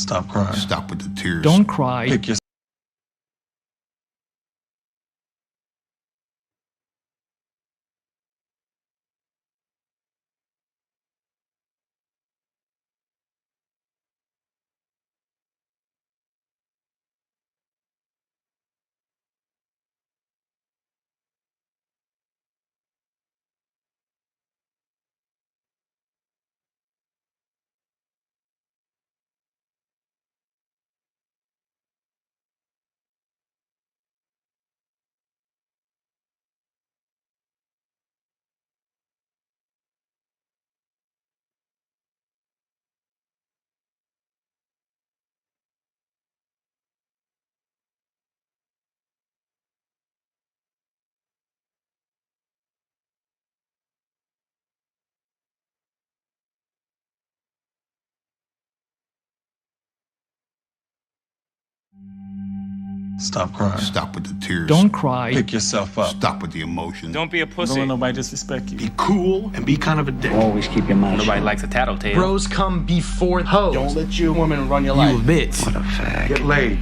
Stop crying. Stop with the tears. Don't cry. Pick your Stop crying. Stop with the tears. Don't cry. Pick yourself up. Stop with the emotion. Don't be a pussy. Don't let nobody disrespect you. Be cool and be kind of a dick. Always keep your mouth Nobody shut. likes a tattletale. Bros come before hoes. Don't let your woman run your life. You a bitch. What a fag. Get laid.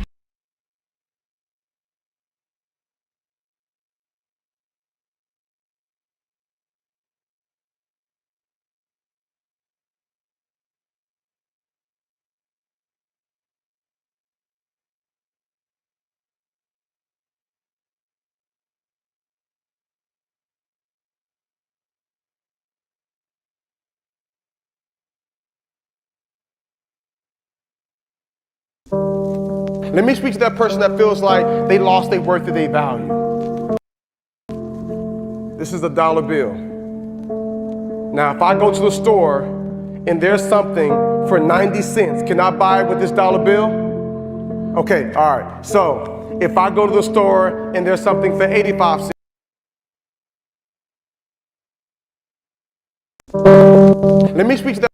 Let me speak to that person that feels like they lost their worth or their value. This is a dollar bill. Now, if I go to the store and there's something for 90 cents, can I buy it with this dollar bill? Okay, all right. So if I go to the store and there's something for 85 cents, let me speak to that.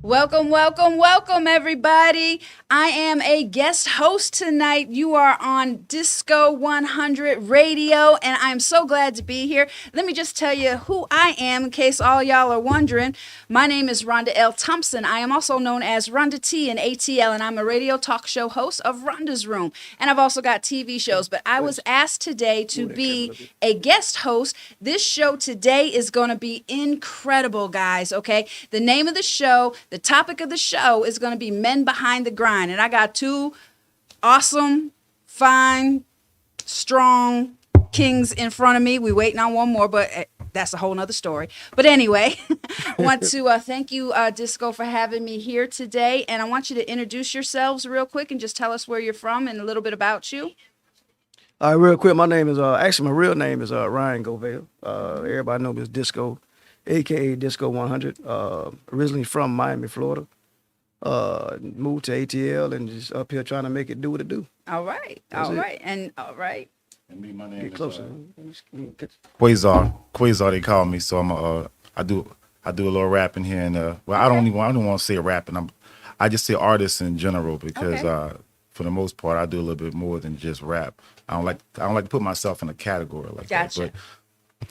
Welcome, welcome, welcome, everybody. I am a guest host tonight. You are on DISCO100 Radio, and I'm so glad to be here. Let me just tell you who I am in case all y'all are wondering. My name is Rhonda L. Thompson. I am also known as Rhonda T in ATL, and I'm a radio talk show host of Rhonda's Room. And I've also got TV shows, but I was asked today to be a guest host. This show today is going to be incredible, guys, okay? The name of the show, the topic of the show is going to be Men Behind the Grind. And I got two awesome, fine, strong kings in front of me. We waiting on one more, but that's a whole nother story. But anyway, I want to thank you, Disco, for having me here today. And I want you to introduce yourselves real quick and just tell us where you're from and a little bit about you. All right, real quick, my name is, actually my real name is Ryan Govale. Everybody know me as Disco, a.k.a. DISCO100. Originally from Miami, Florida. Moved to ATL and just up here trying to make it do what it do. All right. That's All it. right. And all right. And me, my name Get is closer. Quasar they call me. So I'm I do a little rapping here and well, I don't want to say rapping. I just say artists in general because Okay. For the most part I do a little bit more than just rap. I don't like to put myself in a category like Gotcha. that.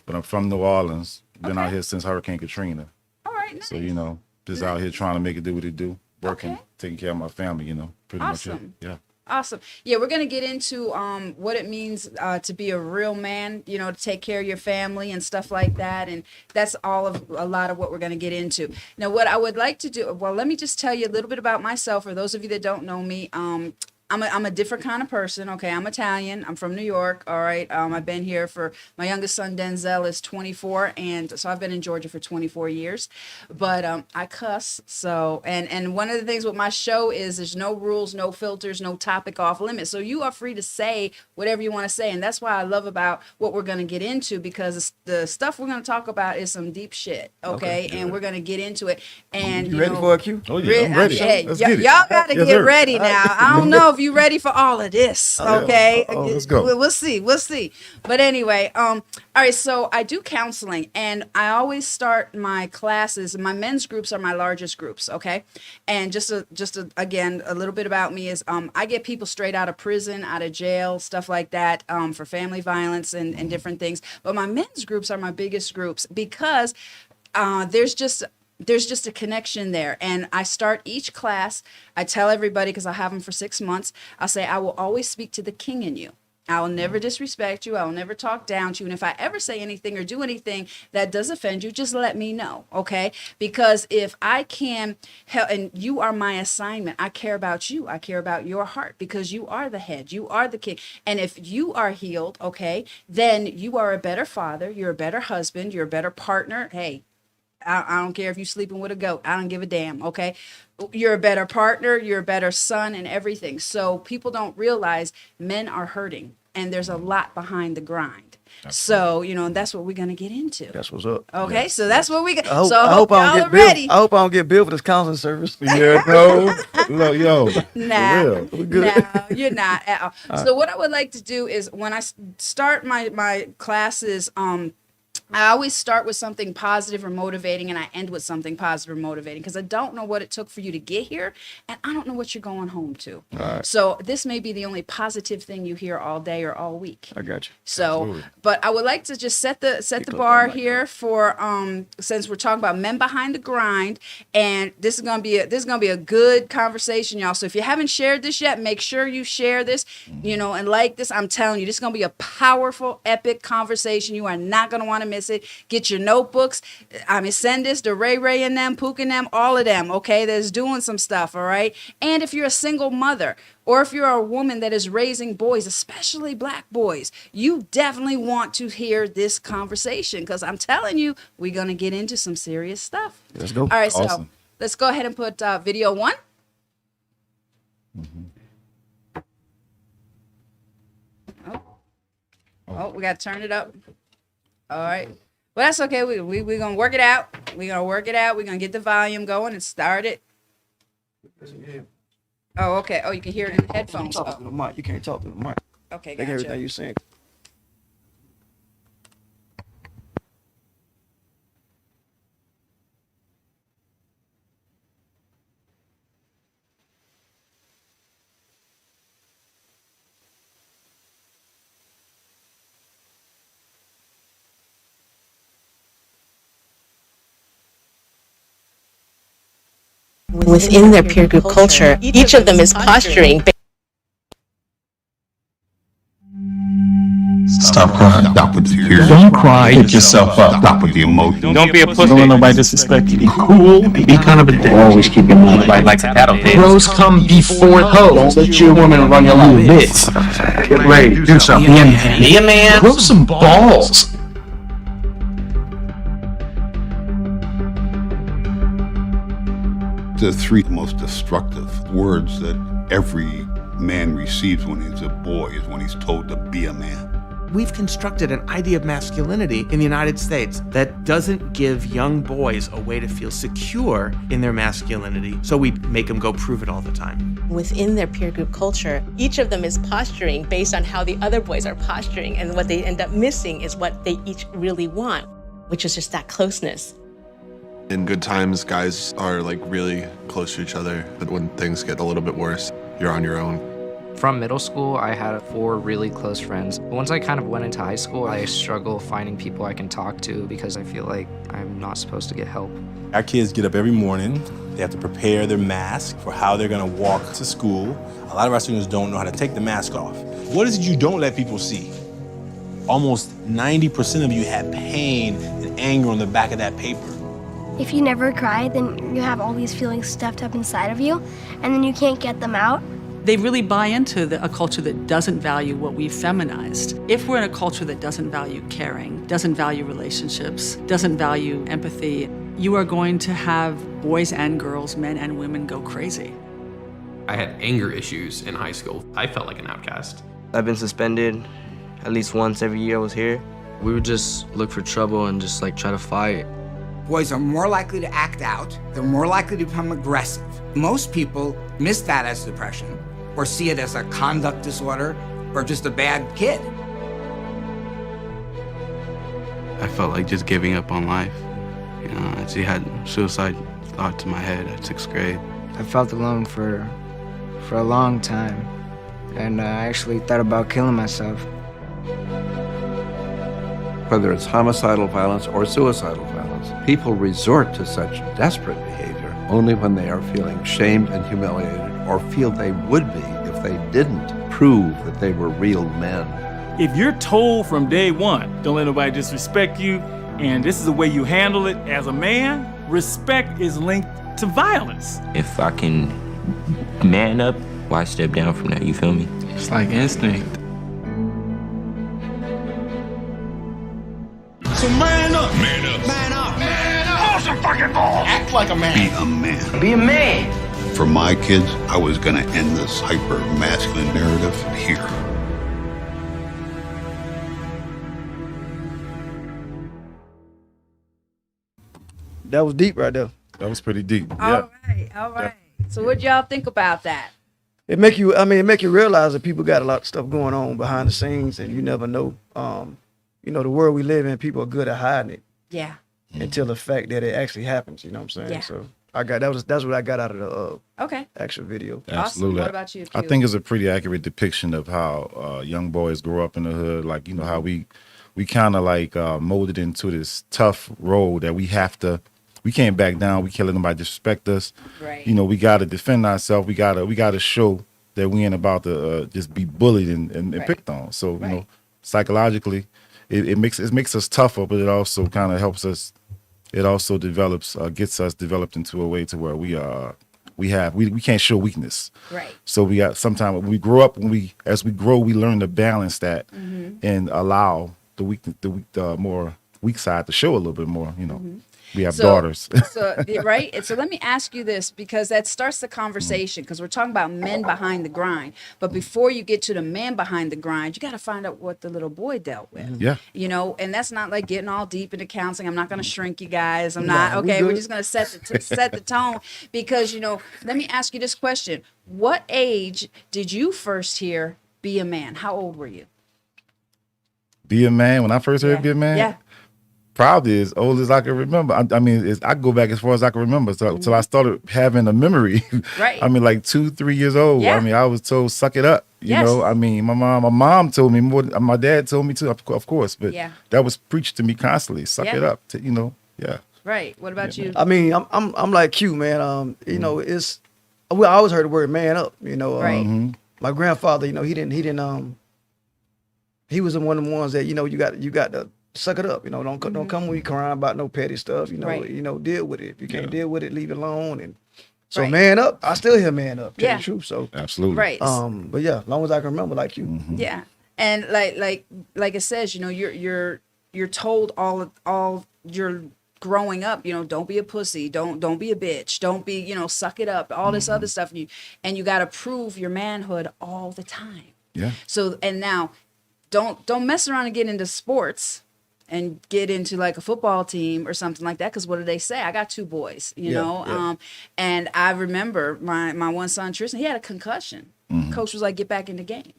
But I'm from New Orleans. Been out Okay. here since Hurricane Katrina. All right. Nice. So just out here trying to make it do what it do, working, Okay. taking care of my family. Pretty much. Awesome. Yeah. Awesome. Yeah, we're going to get into what it means to be a real man, to take care of your family and stuff like that. And that's a lot of what we're going to get into. Now, what I would like to do, well, let me just tell you a little bit about myself. For those of you that don't know me, I'm a different kind of person. Okay, I'm Italian. I'm from New York. All right. I've been here for my youngest son Denzel is 24, and so I've been in Georgia for 24 years. But I cuss. So and one of the things with my show is there's no rules, no filters, no topic off limits. So you are free to say whatever you want to say, and that's why I love about what we're going to get into because the stuff we're going to talk about is some deep shit. Okay, and we're going to get into it. And You ready for a cue? Oh yeah, I'm ready. Hey, Let's y'all get it. got to Yes, get sir. ready now. I don't know if you ready for all of this. Okay. Let's go. We'll see. We'll see. But anyway, all right. So I do counseling, and I always start my classes. My men's groups are my largest groups. Okay. And again, a little bit about me is I get people straight out of prison, out of jail, stuff like that, for family violence and different things. But my men's groups are my biggest groups because there's just a connection there. And I start each class, I tell everybody, because I have them for 6 months, I'll say, I will always speak to the king in you. I will never disrespect you. I will never talk down to you. And if I ever say anything or do anything that does offend you, just let me know, okay? Because if I can help, and you are my assignment, I care about you. I care about your heart because you are the head. You are the king. And if you are healed, okay, then you are a better father. You're a better husband. You're a better partner. Hey, I don't care if you're sleeping with a goat. I don't give a damn, okay? You're a better partner. You're a better son and everything. So people don't realize men are hurting, and there's a lot behind the grind. So, that's what we're going to get into. That's what's up. Okay, so that's what we got. I hope, So I hope I y'all don't are get ready. billed. I hope I don't get billed for this counseling service. Yeah, no, yo, Nah, for real. no, you're not at all. So what I would like to do is when I start my classes, I always start with something positive or motivating, and I end with something positive or motivating because I don't know what it took for you to get here, and I don't know what you're going home to. So this may be the only positive thing you hear all day or all week. I got you. So, Absolutely. but I would like to just set the close bar that mic here for since we're talking about men behind the grind, and this is gonna be a good conversation, y'all. So if you haven't shared this yet, make sure you share this, and like this. I'm telling you, this is gonna be a powerful, epic conversation. You are not gonna want to miss it. Get your notebooks. Send this to Ray and them, Pook and them, all of them. Okay, that's doing some stuff. All right, and if you're a single mother, or if you're a woman that is raising boys, especially black boys, you definitely want to hear this conversation because I'm telling you, we're going to get into some serious stuff. Let's go. All right, so Awesome. let's go ahead and put video one. Oh, we got to turn it up. All right. Well, that's okay. We're going to work it out. We're going to get the volume going and start it. Oh, okay. Oh, you can hear it in the headphones. Talk to the mic. You can't talk to the mic. Okay, They hear everything gotcha. you saying. within their peer group culture. Each of them is posturing. Stop crying. Stop with the tears. Don't cry. Pick yourself up. Stop with the emotion. Don't be a pussy. Don't let nobody disrespect you. Be cool and be kind of a dick. Always keep your mind right like a tattletale. Bros come before hoes. Don't let your woman run your life. This. Get ready. Do something. Be a man. Grow some balls. The three most destructive words that every man receives when he's a boy is when he's told to be a man. We've constructed an idea of masculinity in the United States that doesn't give young boys a way to feel secure in their masculinity, so we make them go prove it all the time. Within their peer group culture, each of them is posturing based on how the other boys are posturing, and what they end up missing is what they each really want, which is just that closeness. In good times, guys are like really close to each other, but when things get a little bit worse, you're on your own. From middle school, I had 4 really close friends. Once I kind of went into high school, I struggle finding people I can talk to because I feel like I'm not supposed to get help. Our kids get up every morning. They have to prepare their mask for how they're gonna walk to school. A lot of our students don't know how to take the mask off. What is it you don't let people see? Almost 90% of you have pain and anger on the back of that paper. If you never cry, then you have all these feelings stuffed up inside of you, and then you can't get them out. They really buy into a culture that doesn't value what we've feminized. If we're in a culture that doesn't value caring, doesn't value relationships, doesn't value empathy, you are going to have boys and girls, men and women go crazy. I had anger issues in high school. I felt like an outcast. I've been suspended at least once every year I was here. We would just look for trouble and just like try to fight. Boys are more likely to act out. They're more likely to become aggressive. Most people miss that as depression or see it as a conduct disorder or just a bad kid. I felt like just giving up on life. You know, I actually had suicide thoughts in my head at 6th grade. I felt alone for a long time, and I actually thought about killing myself. Whether it's homicidal violence or suicidal violence, people resort to such desperate behavior only when they are feeling shamed and humiliated or feel they would be if they didn't prove that they were real men. If you're told from day one, don't let nobody disrespect you, and this is the way you handle it as a man, respect is linked to violence. If I can man up, why step down from that, you feel me? It's like instinct. So man up. Man up. Man up. Man up. Hold some fucking balls. Act like a man. Be a man. Be a man. For my kids, I was gonna end this hyper-masculine narrative here. That was deep right there. That was pretty deep. All right. So what y'all think about that? It make you realize that people got a lot of stuff going on behind the scenes, and you never know. You know, the world we live in, people are good at hiding it. Yeah. Until the fact that it actually happens. You know what I'm saying? Yeah. So that's what I got out of the actual video. Absolutely. Awesome. What about you? I think it's a pretty accurate depiction of how young boys grow up in the hood. Like, you know, how we kind of like molded into this tough role that we can't back down. We can't let nobody disrespect us. Right. You know, we got to defend ourselves. We gotta show that we ain't about to just be bullied and picked on. So, you know, psychologically, it makes us tougher, but it also kind of helps us. It also gets us developed into a way to where we can't show weakness. Right. So we got sometimes when we grow up, as we grow, we learn to balance that and allow the more weak side to show a little bit more. You know. We have daughters. Right. So let me ask you this, because that starts the conversation, because we're talking about men behind the grind. But before you get to the man behind the grind, you got to find out what the little boy dealt with. Yeah. You know, and that's not like getting all deep into counseling. I'm not going to shrink you guys. I'm not. Okay. We're just going to set the tone, because, you know, let me ask you this question. What age did you first hear be a man? How old were you? Be a man. When I first heard be a man? Yeah. Probably as old as I can remember. I mean, I go back as far as I can remember. So till I started having a memory. Right. I mean, like 2-3 years old. Yeah. I mean, I was told, suck it up. You know, I mean, my mom told me more. My dad told me too, of course. But that was preached to me constantly. Suck it up. You know, yeah. Right. What about you? I mean, I'm like Q, man. You know, it's I always heard the word man up. You know, Right. my grandfather, you know, he didn't. He was one of the ones that you got to suck it up. You know, don't come when you crying about no petty stuff. You know, Right. deal with it. If you can't deal with it, leave it alone. And so Right. man up. I still hear man up. Tell Yeah. you the truth. So absolutely. Right. But yeah, as long as I can remember, like you. Yeah. And like it says, you know, you're told all your growing up, you know, don't be a pussy, don't be a bitch, don't be, you know, suck it up, all this other stuff, and you got to prove your manhood all the time. Yeah. So and now don't mess around and get into sports and get into like a football team or something like that, because what do they say? I got 2 boys, you know. And I remember my one son Tristan, he had a concussion. Coach was like, get back in the game.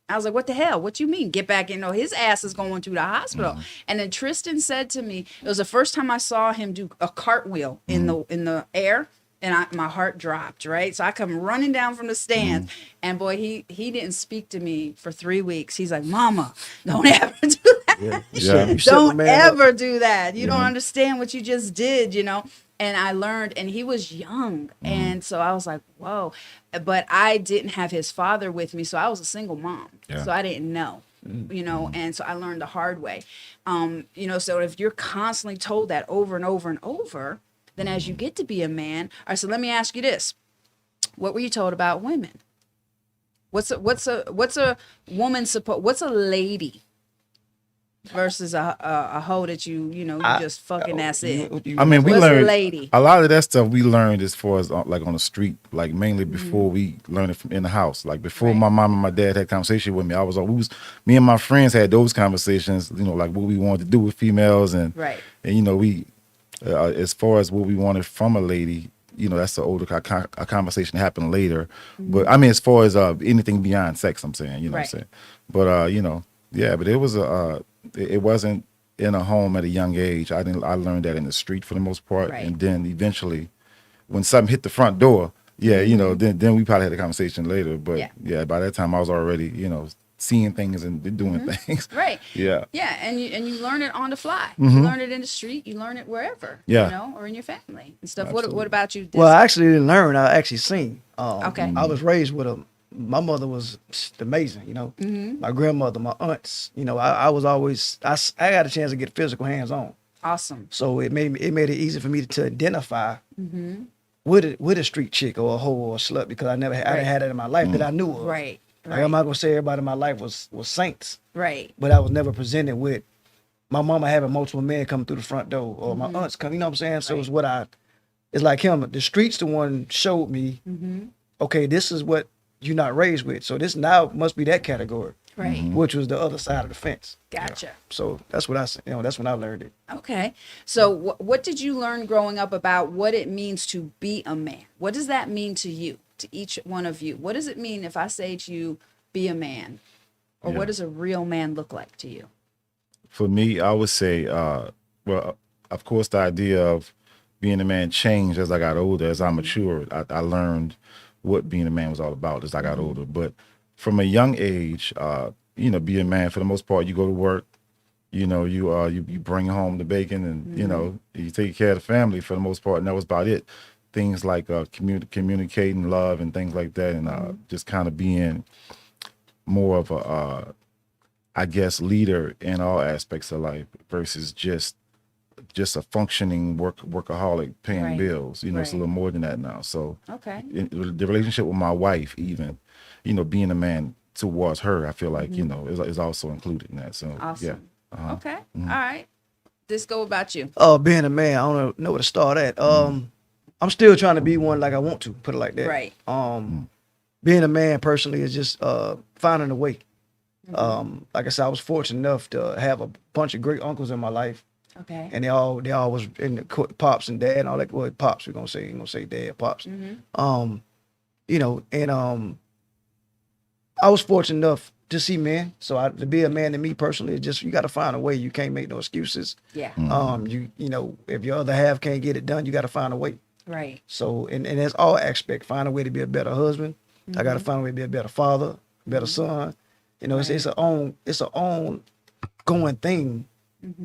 I was like, what the hell? What you mean? Get back in? No, his ass is going to the hospital. And then Tristan said to me, it was the first time I saw him do a cartwheel in the air, and my heart dropped, right? So I come running down from the stands, and boy, he didn't speak to me for 3 weeks. He's like, Mama, don't ever do that. Don't ever do that. You don't understand what you just did, you know? And I learned, and he was young. And so I was like, whoa. But I didn't have his father with me, so I was a single mom. So I didn't know, you know, and so I learned the hard way. You know, so if you're constantly told that over and over and over, then as you get to be a man, all right, so let me ask you this. What were you told about women? What's a woman what's a lady versus a hoe that you just fucking that's it? I mean, we What's learned a lady? a lot of that stuff we learned as far as like on the street, like mainly before we learned it from in the house. Like before my mom and my dad had conversation with me, me and my friends had those conversations, you know, like what we wanted to do with females and you know, we as far as what we wanted from a lady, you know, that's a conversation that happened later. But I mean, as far as anything beyond sex, I'm saying, you know what I'm saying? But you know, yeah, but it was it wasn't in a home at a young age. I learned that in the street for the most part. And then eventually when something hit the front door, you know, then we probably had a conversation later. But yeah, by that time I was already, you know, seeing things and doing things. Right. Yeah. Yeah, and you learn it on the fly. Mhm. You learn it in the street. You learn it wherever. Yeah. You know, or in your family and stuff. What about you? Well, I actually didn't learn. I actually seen. Okay. I was raised with my mother was amazing, you know. My grandmother, my aunts, you know. I was always I got a chance to get physical hands on. Awesome. So it made it easy for me to identify with a street chick or a hoe or a slut, because I didn't have that in my life that I knew of. Right. Like, I'm not gonna say everybody in my life was saints. Right. But I was never presented with my mama having multiple men coming through the front door, or my aunts come. You know what I'm saying? So it's it's like him. The streets the one showed me. Okay, this is what you're not raised with. So this now must be that category. Right. Which was the other side of the fence. Gotcha. So that's what that's when I learned it. Okay. So what did you learn growing up about what it means to be a man? What does that mean to you, to each one of you? What does it mean if I say to you, be a man? Or what does a real man look like to you? For me, I would say, well, of course, the idea of being a man changed as I got older. As I matured, I learned what being a man was all about as I got older. But from a young age, you know, being a man, for the most part, you go to work, you know, you bring home the bacon and, you know, you take care of the family for the most part. And that was about it. Things like communicating love and things like that. And just kind of being more of a, I guess, leader in all aspects of life versus just a functioning workaholic paying bills. You know, it's a little more than that now. So the relationship with my wife, even, you know, being a man towards her, I feel like, you know, is also included in that. So awesome. Yeah. Okay. All right. Disco, about you? Being a man, I don't know where to start at. I'm still trying to be one like I want to, put it like that. Right. Being a man personally is just finding a way. Like I said, I was fortunate enough to have a bunch of great uncles in my life. Okay. And they all was in the pops and dad and all that. Well, pops, we're gonna say dad, pops. You know, and I was fortunate enough to see men. So to be a man to me personally, it's just, you got to find a way. You can't make no excuses. Yeah. You know, if your other half can't get it done, you got to find a way. Right. So, and that's all aspect. Find a way to be a better husband. I got to find a way to be a better father, better son. You know, it's an ongoing thing.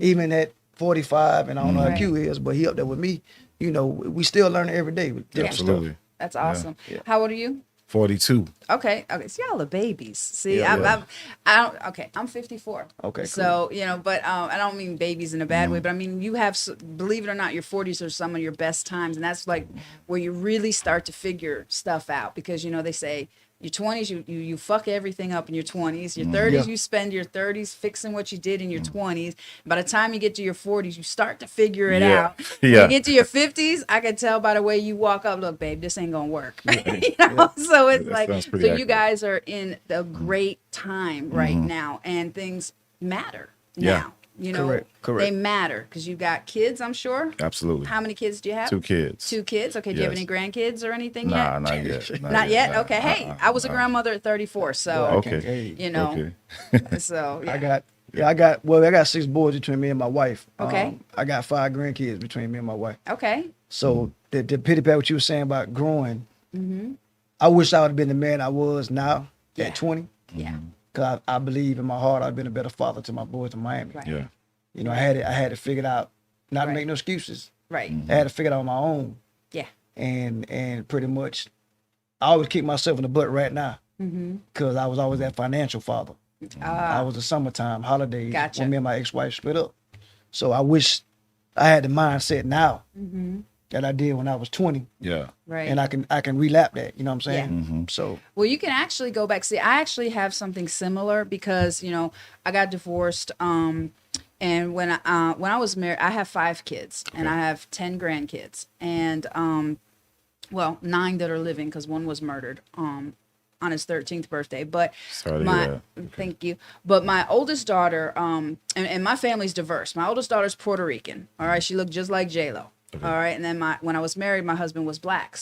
Even at 45, and I don't know how Right. Q is, but he up there with me. You know, we still learning every day with different Absolutely. stuff. That's awesome. Yeah. How old are you? 42. Okay. See, y'all are babies. See, Yeah, yeah. I don't. Okay, I'm 54. Okay, So but I don't mean babies in a bad Mm-hmm. way, but I mean you have, believe it or not, your 40s are some of your best times, and that's like where you really start to figure stuff out, because they say your 20s you fuck everything up in your 20s. Your 30s Yeah. you spend your 30s fixing what you did in your 20s. By the time you get to your 40s, you start to figure it Yeah. out. When Yeah. you get to your 50s, I can tell by the way you walk up, look, babe, this ain't gonna work. So it's That like, sounds so pretty you accurate. guys are in a great time right now, and things matter Yeah. now. Correct. They matter because you got kids, I'm sure. Absolutely. How many kids do you have? 2 kids. 2 kids. Okay. Do you have Yes. any grandkids or anything Nah, yet? not yet. Not yet. nah. Okay. Hey, I was a grandmother at 34, so Okay. So yeah. I got 6 boys between me and my wife. Okay. I got 5 grandkids between me and my wife. Okay. So the pity pat what you were saying about growing, Mm-hmm. I wish I would have been the man I was now at 20. Yeah. Cause I believe in my heart I've been a better father to my boys in Miami. Right. Yeah. You know, I had it figured out, not to make no excuses. Right. I had to figure it out on my own. Yeah. And pretty much, I always kick myself in the butt right now, Mm-hmm. because I was always that financial father. I was the summertime holidays Gotcha. when me and my ex-wife split up. So I wish I had the mindset now Mm-hmm. that I did when I was 20, Yeah. Right. and I can relap that. You know what I'm saying? Yeah. Mm-hmm. So Well, you can actually go back. See, I actually have something similar because I got divorced. And when I was married, I have 5 kids and I have 10 grandkids, and 9 that are living because one was murdered on his 13th birthday. But Sorry to hear that. thank you. But my oldest daughter, and my family's diverse. My oldest daughter's Puerto Rican. All right, she looked just like J-Lo. Okay. All right, and then when I was married, my husband was black,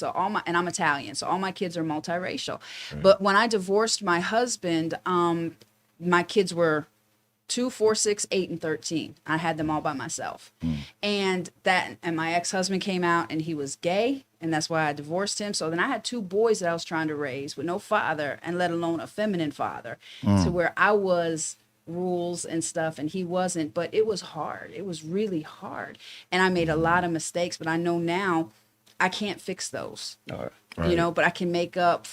and I'm Italian, so all my kids are multiracial. Right. But when I divorced my husband, my kids were 2, 4, 6, 8, and 13. I had them all by myself, and my ex-husband came out, and he was gay, and that's why I divorced him. So then I had 2 boys that I was trying to raise with no father, and let alone a feminine father, to where I was rules and stuff and he wasn't. But it was hard. It was really hard, and I made a lot of mistakes, but I know now I can't fix those. Right. But I can make up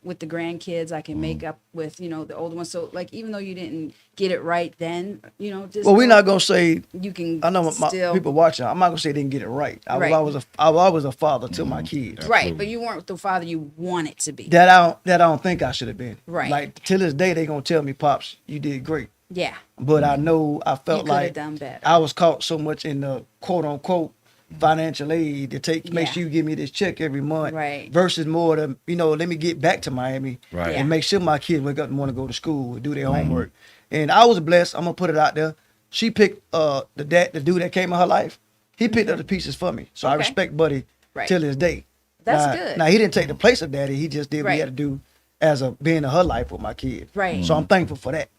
with the grandkids. I can make up with the older ones. So like, even though you didn't get it right then, just well, we're not gonna say you can. I know my still, people watching. I'm not gonna say they didn't get it right. I Right. was always a father to my kids. right, but you weren't the father you wanted to be. That I don't think I should have been. Right. Like till this day, they gonna tell me, "Pops, you did great." Yeah, But I know I you felt could have like done better. I was caught so much in the quote unquote financial aid to make Yeah. sure you give me this check every month, Right. versus more to let me get back to Miami Right. Yeah. and make sure my kids wake up and want to go to school and do their homework. And I was blessed. I'm gonna put it out there. She picked the dude that came in her life. He picked up the pieces for me, so I Okay. respect Buddy Right. till this day. That's Now- good. Now he didn't take the place of Daddy. He just did what he Right. had to do as a being in her life with my kids. Right. So I'm thankful for that.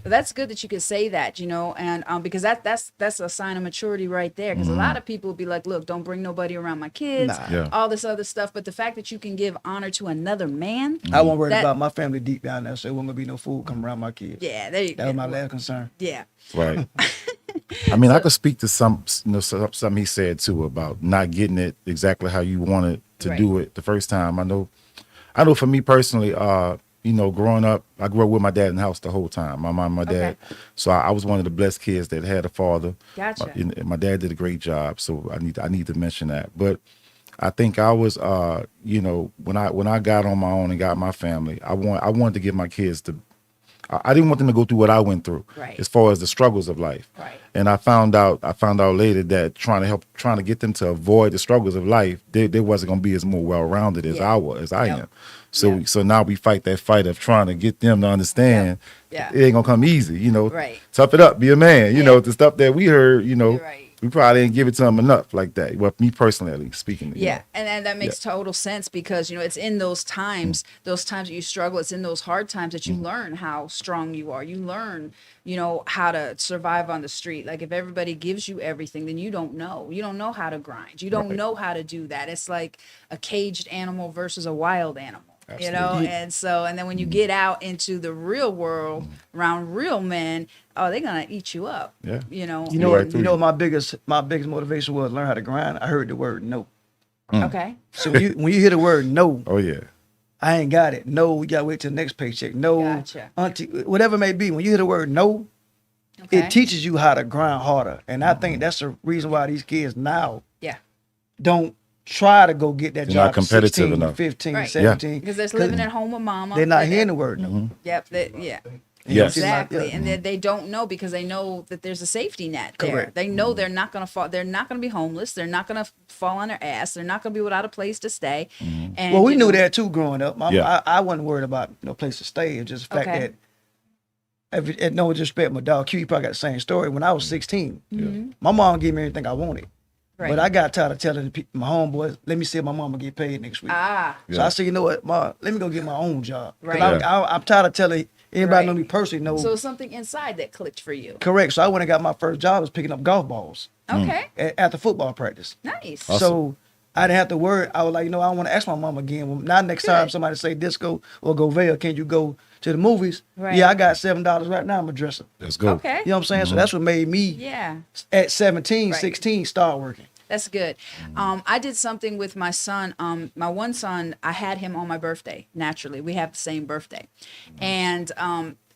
But that's good that you could say that, and because that's a sign of maturity right there. Because a lot of people will be like, look, don't bring nobody around my kids, Nah. Yeah. all this other stuff. But the fact that you can give honor to another man, I wasn't worried That- about my family deep down there, so it wasn't gonna be no food coming around my kids. yeah, there you That go. was my last concern. Yeah, Right. I mean, I could speak to something he said too about not getting it exactly how you wanted to Right. do it the first time. I know for me personally, growing up, I grew up with my dad in the house the whole time. My mom, my dad. Okay. So I was one of the blessed kids that had a father. Gotcha. My dad did a great job. So I need to mention that. But I think I was, when I got on my own and got my family, I wanted to give my kids I didn't want them to go through what I went through, Right. as far as the struggles of life. Right. And I found out later that trying to get them to avoid the struggles of life, they wasn't going to be as more well-rounded as Yeah. I Yep. am. So now we fight that fight of trying to get them to understand Yeah. it ain't gonna come easy. Right. Tough it up, be a man. The stuff that we heard, You're right. we probably didn't give it to them enough like that. Well, me personally, at least speaking. Yeah, and that makes total sense because it's in those times that you struggle. It's in those hard times that you learn how strong you are. You learn, how to survive on the street. Like if everybody gives you everything, then you don't know. You don't know how to grind. You don't Right. know how to do that. It's like a caged animal versus a wild animal. You know, and then when you get out into the real world around real men, oh, they're gonna eat you up. Yeah. You know. You know, my biggest motivation was learn how to grind. I heard the word no. Okay. So when you hear the word no, oh yeah, I ain't got it. No, we gotta wait till the next paycheck. No, Gotcha. auntie, whatever it may be. When you hear the word no, it teaches you how to grind harder. And I think that's the reason why these kids now don't try to go get that They're job not competitive 16, enough. 15, Right. 17. Because they're living at home with mama. They're not hearing the word no. Yep. Yes. Exactly. And they don't know because they know that there's a safety net there. Correct. They know they're not going to fall. They're not going to be homeless. They're not going to fall on their ass. They're not going to be without a place to stay. And, Well, we you knew know, that too growing up. I wasn't worried about no place to stay. It's just the fact Okay. that, at no disrespect, my dog Q, he probably got the same story. When I was 16, my mom gave me everything I wanted. Right. But I got tired of telling my homeboys, let me see if my mama get paid next week. So I said, you know what, Ma, let me go get my own job. 'Cause Right. I'm tired of telling anybody know me personally. No, So something inside that clicked for you. correct. So I went and got my first job was picking up golf balls. Okay. After football practice. Nice. So I didn't have to worry. I was like, you know, I want to ask my mom again. Well, not next time somebody say Disco or Govale, can you go to the movies? Right. Yeah, I got $7 right now. I'm a dresser. Let's go. Okay. You know what I'm saying? So that's what made me at 17, 16 start working. That's good. I did something with my son. My one son, I had him on my birthday. Naturally, we have the same birthday, and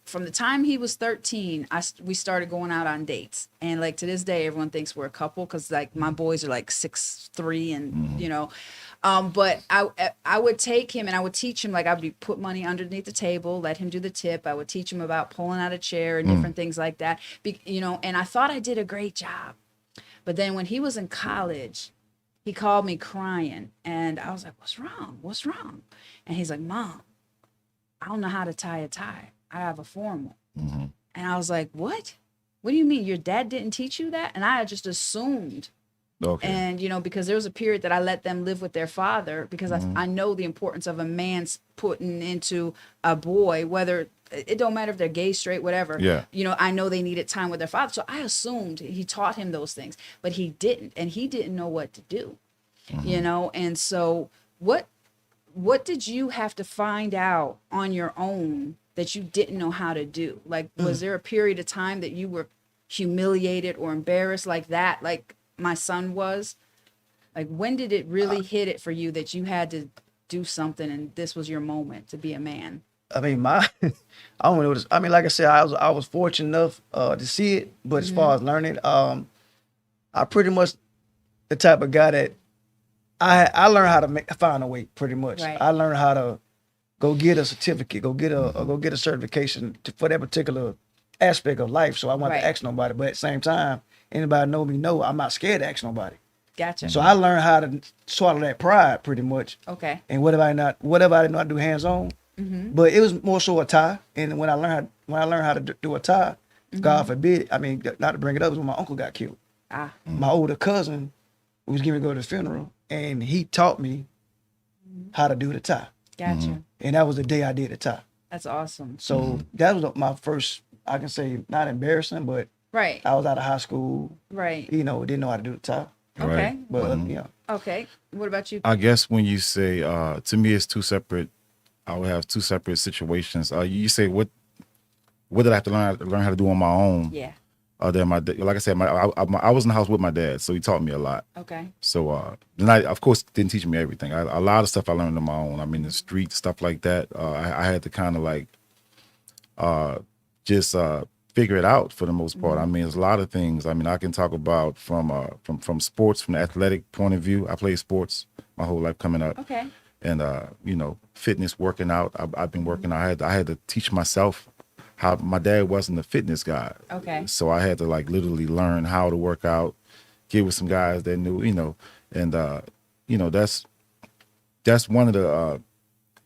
from the time he was 13, we started going out on dates. And like to this day, everyone thinks we're a couple because like my boys are like 6'3", and you know. But I would take him and I would teach him, like I would put money underneath the table, let him do the tip. I would teach him about pulling out a chair and different things like that. You know, and I thought I did a great job. But then when he was in college, he called me crying. And I was like, what's wrong? What's wrong? And he's like, Mom, I don't know how to tie a tie. I have a formal. And I was like, what? What do you mean? Your dad didn't teach you that? And I had just assumed. Okay. And, you know, because there was a period that I let them live with their father because I know the importance of a man's putting into a boy, whether it don't matter if they're gay, straight, whatever. Yeah. You know, I know they needed time with their father. So I assumed he taught him those things, but he didn't. And he didn't know what to do, you know? And so what did you have to find out on your own that you didn't know how to do? Like, was there a period of time that you were humiliated or embarrassed like that? Like my son was? Like, when did it really hit it for you that you had to do something and this was your moment to be a man? I mean, I don't know. I mean, like I said, I was fortunate enough to see it, but as far as learning, I pretty much the type of guy that I learned how to find a way. Pretty much, Right. I learned how to go get a certificate, go get a certification for that particular aspect of life. So I want to ask nobody, but at the same time, anybody know me know I'm not scared to ask nobody. Gotcha. So I learned how to swallow that pride pretty much. Okay. And whatever I didn't know how to do hands on. But it was more so a tie. And when I learned how to do a tie, God forbid, I mean, not to bring it up, was when my uncle got killed. My older cousin was getting ready to go to the funeral, and he taught me how to do the tie. Gotcha. And that was the day I did the tie. That's awesome. So that was my first, I can say, not embarrassing, but Right. I was out of high school. Right. You know, didn't know how to do the tie. Okay. But yeah. Okay. What about you? I guess when you say, to me, it's two separate. I would have two separate situations. You say what did I have to learn how to do on my own? Yeah. Then like I said, I was in the house with my dad, so he taught me a lot. Okay. So then I, of course, didn't teach me everything. A lot of stuff I learned on my own. I mean, the street stuff like that. I had to kind of like just figure it out for the most part. I mean, there's a lot of things. I mean, I can talk about from sports, from the athletic point of view. I played sports my whole life coming up. Okay. And you know, fitness, working out. I've been working out. I had to teach myself how. My dad wasn't a fitness guy. Okay. So I had to like literally learn how to work out, get with some guys that knew, you know, and you know, that's one of the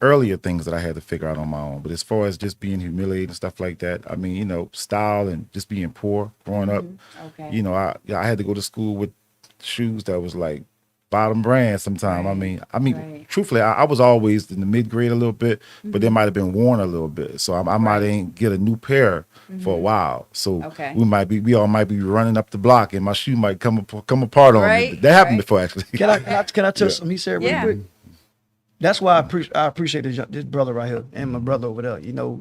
earlier things that I had to figure out on my own. But as far as just being humiliated and stuff like that, I mean, you know, style and just being poor growing up. Okay. You know, I had to go to school with shoes that was like bottom brand sometime. Right. I mean, truthfully, I was always in the mid-grade a little bit, but they might have been worn a little bit. So I might ain't get a new pair for a while. So we all might be running up the block and my shoe might come apart on me. That happened before, actually. Can I touch something he said really quick? That's why I appreciate this brother right here and my brother over there. You know,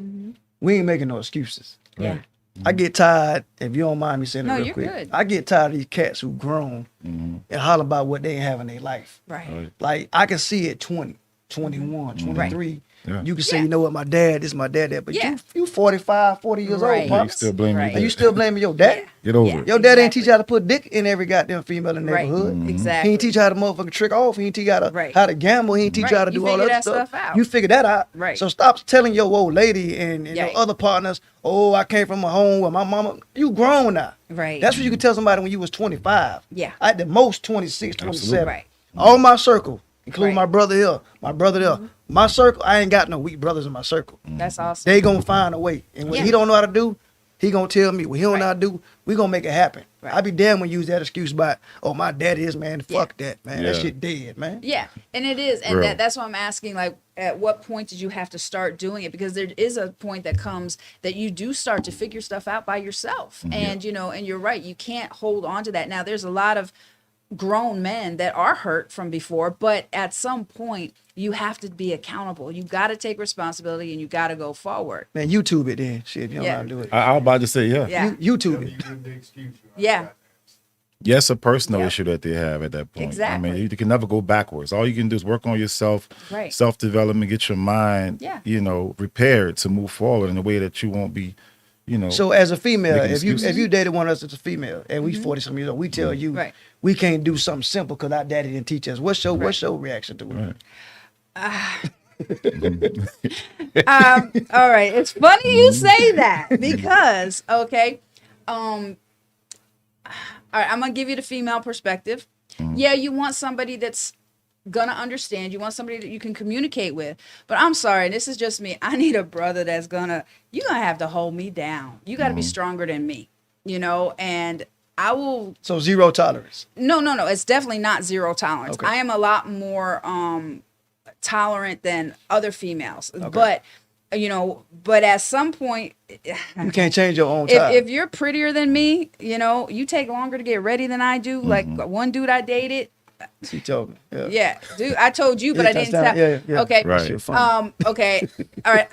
we ain't making no excuses. Yeah. I get tired, if you don't mind me saying it No, real you're quick. good. I get tired of these cats who grown and holler about what they ain't have in their life. Right. Like, I can see at 20, 21, 23. Yeah. You can say, you know what, my dad, this is my dad, but Yeah. you 45, 40 years Right. old, Yeah, you pops. still blaming Right. your And you dad. still blaming your dad? Get over it. Your dad ain't teach you how to put dick in every goddamn female in the Right. neighborhood. Exactly. He ain't teach you how to motherfucking trick off. He ain't teach you how to gamble. He ain't teach you how to You do all figure that that stuff. stuff out. You figure that out. Right. So stop telling your old lady and Yeah. your other partners, oh, I came from a home where my mama. You grown now. Right. That's what you could tell somebody when you was 25. Yeah. At the most 26, 27. Right. All my circle, including Right. my brother here, my brother there. My circle, I ain't got no weak brothers in my circle. That's awesome. They gonna find a way. And what Yeah. he don't know how to do, he gonna tell me. What he don't know how to do, we gonna make it happen. Right. I be damn when you use that excuse about, oh, my daddy is, man. Fuck that, man. That Yeah. shit dead, man. Yeah, and it is, and Real. that's why I'm asking. Like, at what point did you have to start doing it? Because there is a point that comes that you do start to figure stuff out by yourself, and you know, and you're right. You can't hold on to that. Now, there's a lot of grown men that are hurt from before, but at some point, you have to be accountable. You got to take responsibility, and you got to go forward. Man, YouTube it then. Shit, if you don't know how to do it. I was about to say, yeah. Yeah, YouTube it. yeah, Yes, a personal Yep. issue that they have at that point. Exactly. I mean, you can never go backwards. All you can do is work on yourself, Right. self-development, get your mind, Yeah. you know, repaired to move forward in a way that you won't be, you know. So as a female, making if you excuses. dated one of us as a female and we 40 some years old, we tell you Right. we can't do something simple because our daddy didn't teach us. What's your reaction to it? Right. all right. It's funny you say that because okay, all right. I'm gonna give you the female perspective. Yeah, you want somebody that's gonna understand. You want somebody that you can communicate with. But I'm sorry, this is just me. I need a brother that's you're gonna have to hold me down. You got to be stronger than me. You know, and I will. So zero tolerance. No. It's definitely not zero tolerance. Okay. I am a lot more tolerant than other females. But you know, but at some point, You can't change your own time. if you're prettier than me, you know, you take longer to get ready than I do. Like one dude I dated. She told me. Yeah. Yeah, dude, I told you, but Yeah, I didn't touchdown. tell. Yeah. Okay. Right. Shit funny. Okay. All right.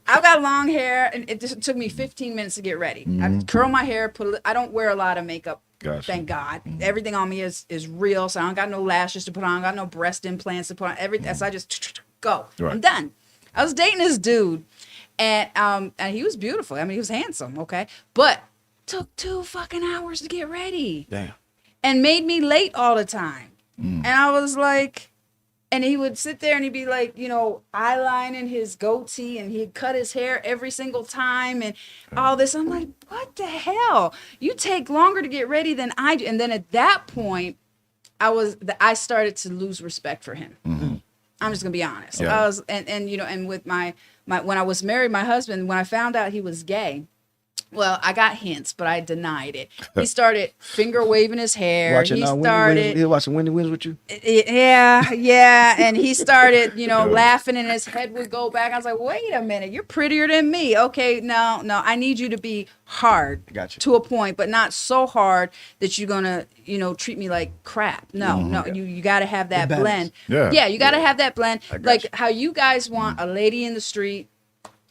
I've got long hair, and it just took me 15 minutes to get ready. I curl my hair. I don't wear a lot of makeup. Gotcha. Thank God. Everything on me is real. So I don't got no lashes to put on. I don't got no breast implants to put on. Everything. So I just go. Right. I'm done. I was dating this dude, and he was beautiful. I mean, he was handsome. Okay, but took 2 fucking hours to get ready. Damn. And made me late all the time. And I was like, and he would sit there and he'd be like, you know, eyelining his goatee and he'd cut his hair every single time and all this. I'm like, what the hell? You take longer to get ready than I do. And then at that point, I started to lose respect for him. I'm just gonna be honest. Yeah. I was, and you know, and with my when I was married, my husband, when I found out he was gay, well, I got hints, but I denied it. He started finger waving his hair. Watching He Wendy started, Williams, watching Wendy Williams with you. yeah, and he started, you know, laughing, and his head would go back. I was like, wait a minute, you're prettier than me. Okay, no, I need you to be hard Gotcha. to a point, but not so hard that you're gonna, you know, treat me like crap. No, you got to have that balance. blend. Yeah. You got to have that blend, got like you. how you guys want a lady in the street.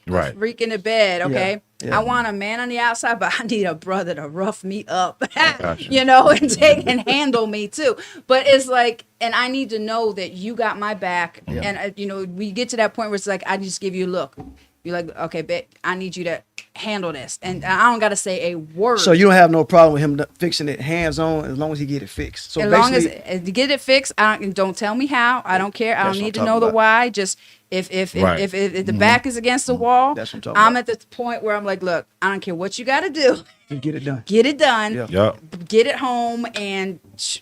Right. Freak in the bed, okay? Yeah. I want a man on the outside, but I need a brother to rough me up, Gotcha. you know, and handle me too. But it's like, and I need to know that you got my back. And, you know, we get to that point where it's like, I just give you a look. You're like, okay, babe, I need you to handle this. And I don't got to say a word. So you don't have no problem with him fixing it hands on as long as he get it fixed. So as long as basically, you get it fixed, don't tell me how. I don't care. I That's don't what need I'm to know talking the about. why. Just if Right. if the back is against the wall, That's what I'm talking I'm about. at the point where I'm like, look, I don't care what you got to do. you get it done. Get it done. Yeah. Yep. Get it home, and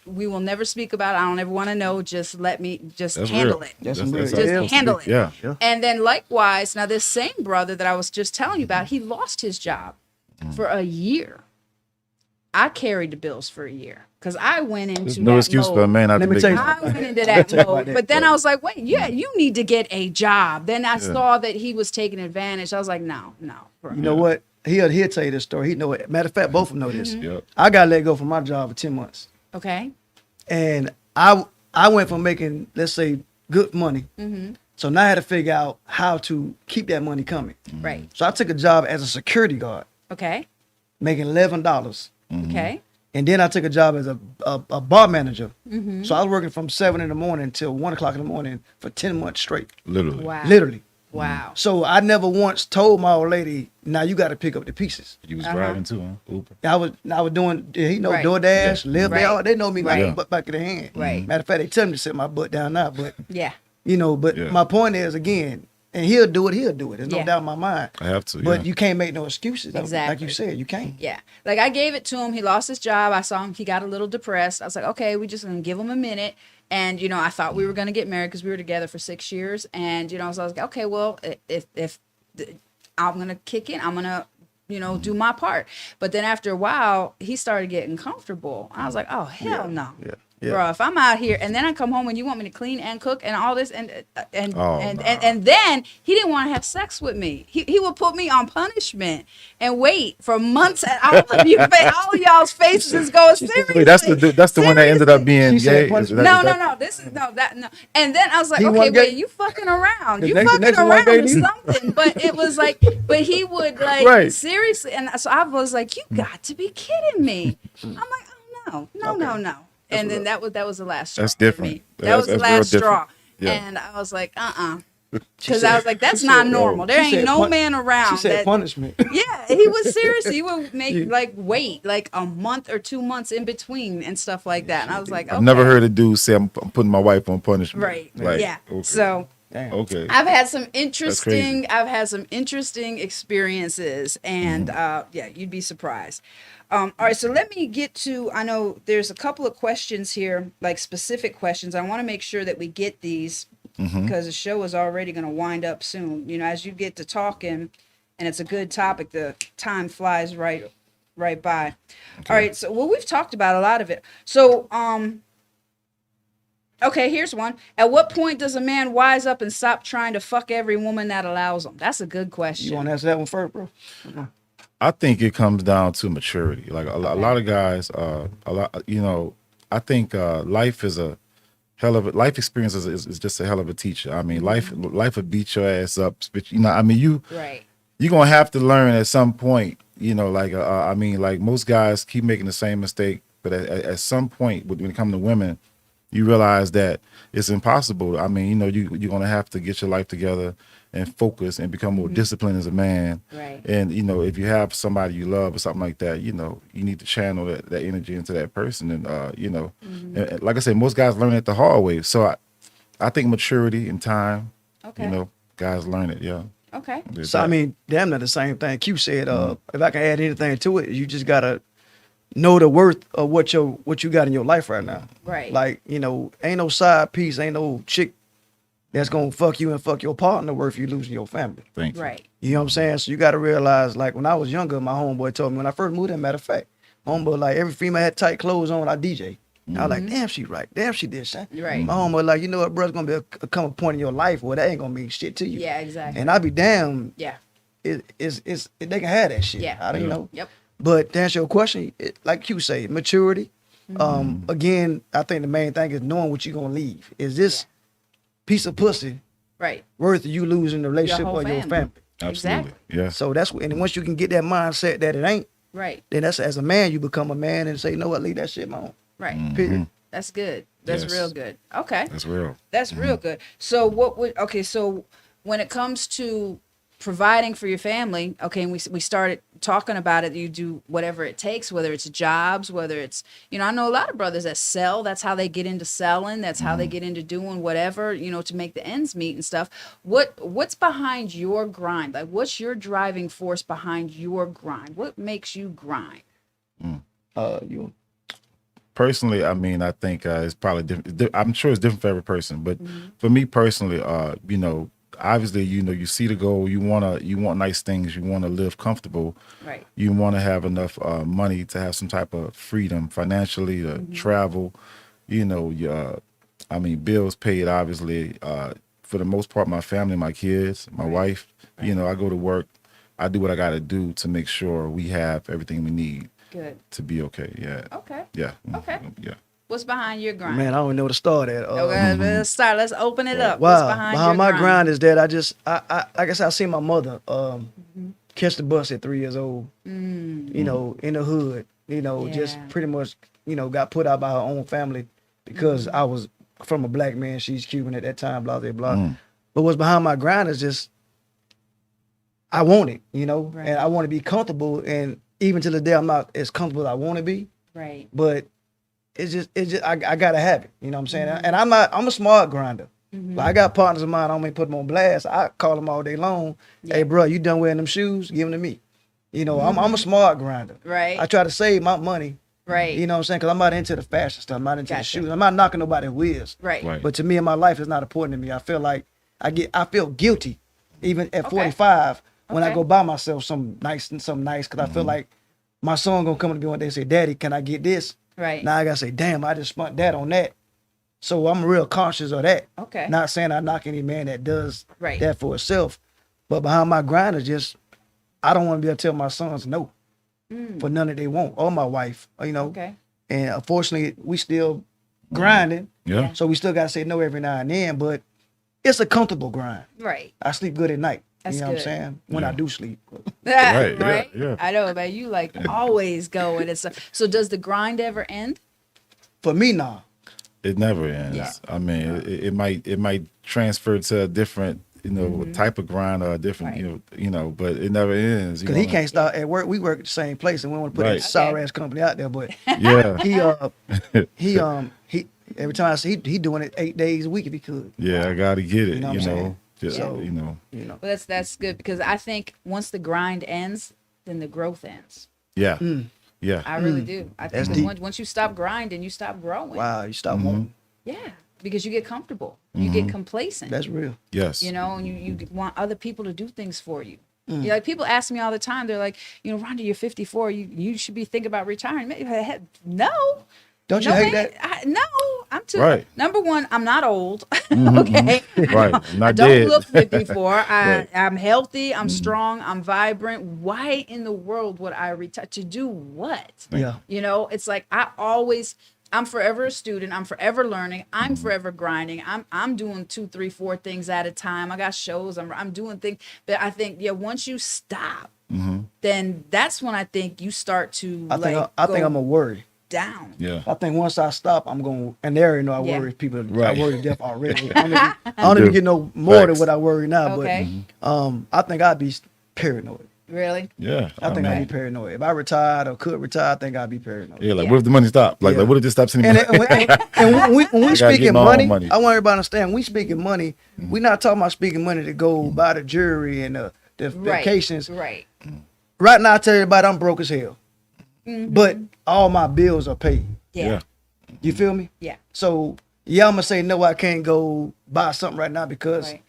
we will never speak about it. I don't ever want to know. Just let me just That's handle real. it. That's That's- some that's real- how it's Just supposed to handle be. it. Yeah. Yeah. And then likewise, now this same brother that I was just telling you about, he lost his job for a year. I carried the bills for a year because I went into There's no that excuse mode. for a man not Let to me make tell you it. I went into Let me that tell you about mode, that. but then I was like, wait, yeah, you need to get a job. Then I saw that he was taking advantage. I was like, no, bro. You know what? He'll tell you this story. He know it. Matter of fact, both of them know this. Yep. I got let go from my job for 10 months. Okay. And I went from making, let's say, good money. Mm-hmm. So now I had to figure out how to keep that money coming. Right. So I took a job as a security guard, Okay. making $11. Okay. And then I took a job as a bar manager. Mm-hmm. So I was working from 7 in the morning till 1 o'clock in the morning for 10 months straight. Literally. Wow. Literally. Wow. So I never once told my old lady, now you got to pick up the pieces. You was driving too, huh? Uber. I was doing, Right. DoorDash, Live, Right. they know me Right. like the back of the hand. Right. Matter of fact, they tell me to sit my butt down now, but Yeah. but Yeah. my point is, again, and he'll do it. There's no Yeah. doubt in my mind. I have to. But yeah. you can't make no excuses. Like Exactly. you said, you can't. Yeah. Like I gave it to him. He lost his job. I saw him. He got a little depressed. I was like, okay, we just gonna give him a minute. And I thought we were gonna get married because we were together for 6 years. And so I was like, okay, well, if I'm gonna kick in, I'm gonna do my part. But then after a while, he started getting comfortable. I was like, oh hell no. Yeah. Bro, if I'm out here and then I come home and you want me to clean and cook and all this and Oh, and then he didn't want to have sex with me. He would put me on punishment and wait for months. And all of y'all's faces is going seriously. Wait, that's the one that ended up being She said gay. punch- No. This is no. And then I was like, He okay, wasn't wait, gay? you fucking around. The You next fucking one around gay with neither? something. But it was like, but he would like Right. seriously. And so I was like, you got to be kidding me. I'm like, oh no. And then that was the last straw. That's for different. me. That was the That's real last straw. different. Yeah. And I was like, She because I was like, that's she not said- normal. There she ain't said no pun- man around. She said that, punishment. yeah, he was serious. He would make wait like a month or 2 months in between and stuff like that. And I was like, okay. I've never heard a dude say I'm putting my wife on punishment. Right. Like, Yeah. okay. So Okay. I've had some crazy. interesting experiences, and you'd be surprised. All right, so let me get to. I know there's a couple of questions here, like specific questions. I want to make sure that we get these because the show is already going to wind up soon. As you get to talking, and it's a good topic, the time flies right by. All right, so we've talked about a lot of it. So okay, here's one. At what point does a man wise up and stop trying to fuck every woman that allows him? That's a good question. You want to answer that one first, bro? I think it comes down to maturity. Like a lot of guys, I think life is a hell of a life experience is just a hell of a teacher. I mean, life will beat your ass up. But, Right. you're gonna have to learn at some point. Like most guys keep making the same mistake, but at some point when it comes to women, you realize that it's impossible. I mean, you're gonna have to get your life together and focus and become more disciplined as a man. Right. And if you have somebody you love or something like that, you need to channel that energy into that person. And and like I said, most guys learn it the hard way. So I think maturity and time. Okay. Guys learn it. Yeah. Okay. So I mean, damn near the same thing Q said. If I can add anything to it, you just gotta know the worth of what you got in your life right now. Right. Like, ain't no side piece, ain't no chick that's gonna fuck you and fuck your partner worth you losing your family. Thank you. Right. You know what I'm saying? So you gotta realize, like when I was younger, my homeboy told me when I first moved in, matter of fact, homeboy, like every female had tight clothes on, I DJ. I was like, damn, she right. Damn, she did, son. Right. My homeboy, like, what, brother's gonna come a point in your life where that ain't gonna mean shit to you. Yeah, exactly. And I be damn, Yeah. they can have that shit. Yeah. I don't know. Yep. But to answer your question, like you say, maturity. Again, I think the main thing is knowing what you're gonna leave. Is this piece of pussy Right. worth you losing the relationship whole or your family. family? Absolutely. Exactly. Yeah. So and once you can get that mindset that it ain't, Right. then that's as a man you become a man and say, you know what, leave that shit alone. Right. Period. That's good. That's Yes. real good. Okay. That's real. That's real good. So so when it comes to providing for your family, okay, and we started talking about it, you do whatever it takes, whether it's jobs, whether it's, I know a lot of brothers that sell, that's how they get into selling, that's how they get into doing whatever, to make the ends meet and stuff. What's behind your grind? Like, what's your driving force behind your grind? What makes you grind? You Personally, I mean, I think it's probably different. I'm sure it's different for every person, but for me personally, obviously, you see the goal. You want nice things. You want to live comfortable. Right. You want to have enough money to have some type of freedom financially to travel. Bills paid. Obviously, for the most part, my family, my kids, my wife. I go to work. I do what I got to do to make sure we have everything we need. Good. To be okay. Yeah. Okay. Yeah. Okay. Yeah. What's behind your grind? Man, I don't know where to start at. Okay, let's start. Let's open it up. Wow, What's behind your my grind? grind is that I like I said, I seen my mother catch the bus at 3 years old. You know, in the hood. You know, just pretty much, you know, got put out by her own family because I was from a black man. She's Cuban at that time. Blah blah blah. But what's behind my grind is just I want it. You know, and I want to be comfortable. And even to the day, I'm not as comfortable as I want to be. Right. But it's just I gotta have it. You know what I'm saying? And I'm a smart grinder. Like, I got partners of mine, I don't mean put them on blast. I call them all day long. Hey, bro, you done wearing them shoes? Give them to me. You know, I'm a smart grinder. Right. I try to save my money. Right. You know what I'm saying? Because I'm not into the fashion stuff. I'm not into the shoes. I'm not knocking nobody who is. Right. But to me, in my life, it's not important to me. I feel like I feel guilty, even at 45, when I go buy myself something nice, because I feel like my son gonna come to me one day and say, Daddy, can I get this? Right. Now I gotta say, damn, I just spent that on that. So I'm real conscious of that. Okay. Not saying I knock any man that does Right. that for himself, but behind my grind is just, I don't want to be able to tell my sons no for none that they want, or my wife, you know. Okay. And unfortunately, we still grinding. Yeah. So we still gotta say no every now and then, but it's a comfortable grind. Right. I sleep good at night. That's you know what I'm good. saying? When I do sleep. Right. Yeah. I know, man. You like always go and it's so. Does the grind ever end? For me, nah. It never ends. Yeah. I mean, it might transfer to a different, you know, type of grind or a different, you know, but it never ends. Because he can't start at work. We work at the same place, and we want to put Right. that sour ass company out there. But Yeah. he every time I see he doing it 8 days a week if he could. Yeah, I gotta get it. You know what You I'm know, saying? just So, you know. Well, that's good because I think once the grind ends, then the growth ends. Yeah. Yeah. I really do. I That's think deep. once you stop grinding, you stop growing. Wow, you stop wanting. Yeah, because you get comfortable, you get complacent. That's real. Yes. You know, and you want other people to do things for you. You know, like people ask me all the time. They're like, you know, Rhonda, you're 54. You should be thinking about retiring. No. Don't you No, hate man, that? no, I'm too. Right. Number one, I'm not old. Okay. Right. I'm not I don't dead. look 54. Right. I'm healthy. I'm strong. I'm vibrant. Why in the world would I retire? To do what? Yeah. You know, it's like I'm forever a student. I'm forever learning. I'm forever grinding. I'm doing 2, 3, 4 things at a time. I got shows. I'm doing things. But I think, once you stop, then that's when I think you start to I think I'm gonna worry. down. Yeah. I think once I stop, I'm going, and they already know I Yeah. worry people. Right. I worry to death already. I don't even get no more than what I worry now. Okay. But I think I'd be paranoid. Really? Yeah. I think I'd be paranoid. If I retired or could retire, I think I'd be paranoid. Yeah, like what if the money stopped? Like what if this stops And, anymore? and when we gotta speaking get my own money, money. I want everybody to understand. When we speaking money, we're not talking about speaking money to go buy the jewelry and the vacations. Right. Right now, I tell everybody I'm broke as hell, but all my bills are paid. Yeah. You feel me? Yeah. So I'm gonna say no. I can't go buy something right now because Right.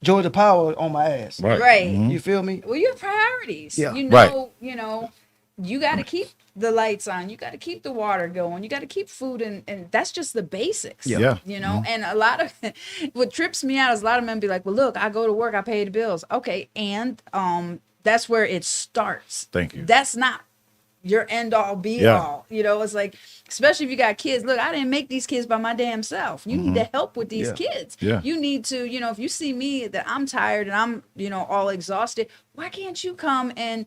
Georgia Power on my ass. Right. Right. You feel me? Well, you have priorities. Yeah. You Right. know, you got to keep the lights on. You got to keep the water going. You got to keep food and that's just the basics. Yeah. You know, and a lot of what trips me out is a lot of men be like, "Well, look, I go to work, I pay the bills." Okay, and that's where it starts. Thank you. That's not your end all be Yeah. all. You know, it's like, especially if you got kids. Look, I didn't make these kids by my damn self. You need to help with these Yeah. kids. Yeah. You need to, if you see me that I'm tired and I'm, all exhausted, why can't you come and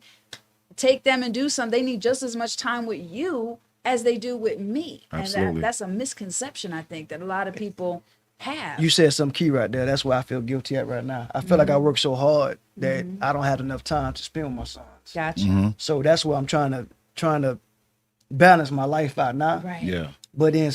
take them and do something? They need just as much time with you as they do with me. Absolutely. And that's a misconception, I think, that a lot of people have. You said some key right there. That's why I feel guilty at right now. I feel like I work so hard that I don't have enough time to spend with my sons. Gotcha. So that's why I'm trying to balance my life out now. Right. Yeah. But then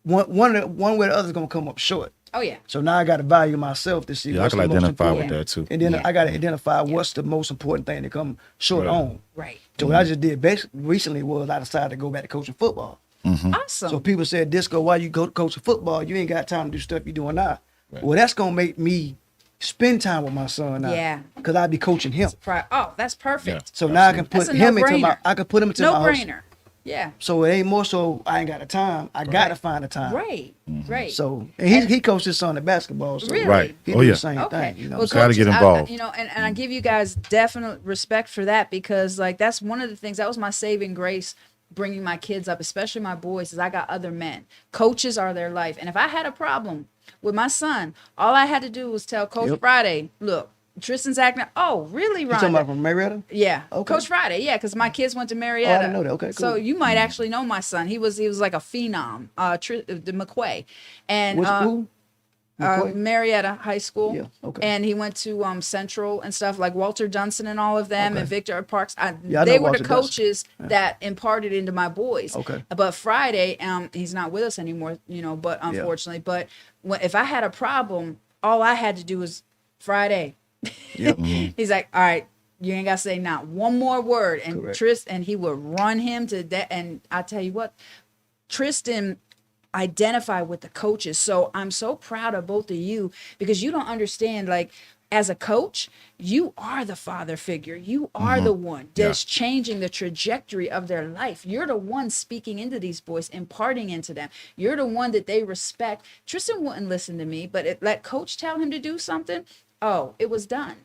one way or the other is gonna come up short. Oh, yeah. So now I got to value myself to see Yeah, I what's can the most identify important. with that too. And then Yeah. I got to identify what's the most important thing to come short Right. on. Right. So what I just did recently was I decided to go back to coaching football. Awesome. So people said, Disco, why you go coaching football? You ain't got time to do stuff you're doing now. Well, that's gonna make me spend time with my son now. Yeah. Because I'll be coaching him. Oh, that's perfect. So now I can put That's a him into no-brainer. I can put him into No my house. brainer. Yeah. So it ain't more so I ain't got the time. I got to find the time. Right. Right. So and he coached his son at basketball. So Really? Right. he Oh, do yeah. the same thing. You know. Well, Gotta get coaches, involved. and I give you guys definite respect for that because, like, that's one of the things that was my saving grace bringing my kids up, especially my boys, is I got other men. Coaches are their life. And if I had a problem with my son, all I had to do was tell Coach Friday, look, Tristan's acting. Oh, really, Rhonda? You talking about from Marietta? Yeah, Okay. Coach Friday. Yeah, because my kids went to Oh, Marietta. I didn't know that. Okay, cool. So you might actually know my son. He was like a phenom, the McQuay, and What school? McQuay? Marietta High School. Yeah, okay. And he went to Central and stuff like Walter Johnson and all of them, and Victor Parks. I they know were Walter the coaches that imparted into my boys. Okay. But Friday, he's not with us anymore, but unfortunately, but if I had a problem, all I had to do was Friday. Yep. He's like, all right, you ain't got to say not one more word. And Tristan, he would run him to that. And I tell you what, Tristan identified with the coaches. So I'm so proud of both of you, because you don't understand, like, as a coach, you are the father figure. You are the one that's changing the trajectory of their life. You're the one speaking into these boys, imparting into them. You're the one that they respect. Tristan wouldn't listen to me, but let coach tell him to do something. Oh, it was done.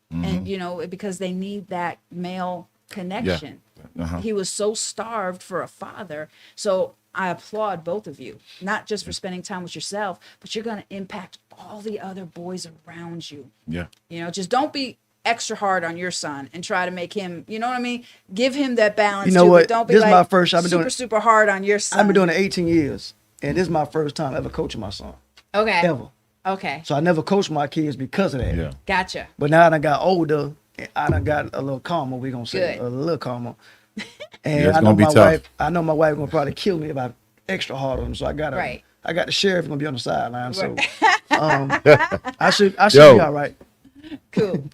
And, because they need that male connection. Yeah. He was so starved for a father. So I applaud both of you, not just for spending time with yourself, but you're going to impact all the other boys around you. Yeah. Just don't be extra hard on your son and try to make him, you know what I mean? Give him that balance. You know too, what? But don't be This is like my first. I've been doing super hard on your son. I've been doing it 18 years, and this is my first time ever coaching my son. Okay. Ever. Okay. So I never coached my kids because of that. Yeah. Gotcha. But now that I got older, I done got a little calmer. We're gonna say Good. a little calmer. Yeah, And it's I know gonna be my tough. wife. I know my wife gonna probably kill me if I extra hard on him. So I got I got the sheriff gonna be on the sideline. So I should Yo. be all right. Cool.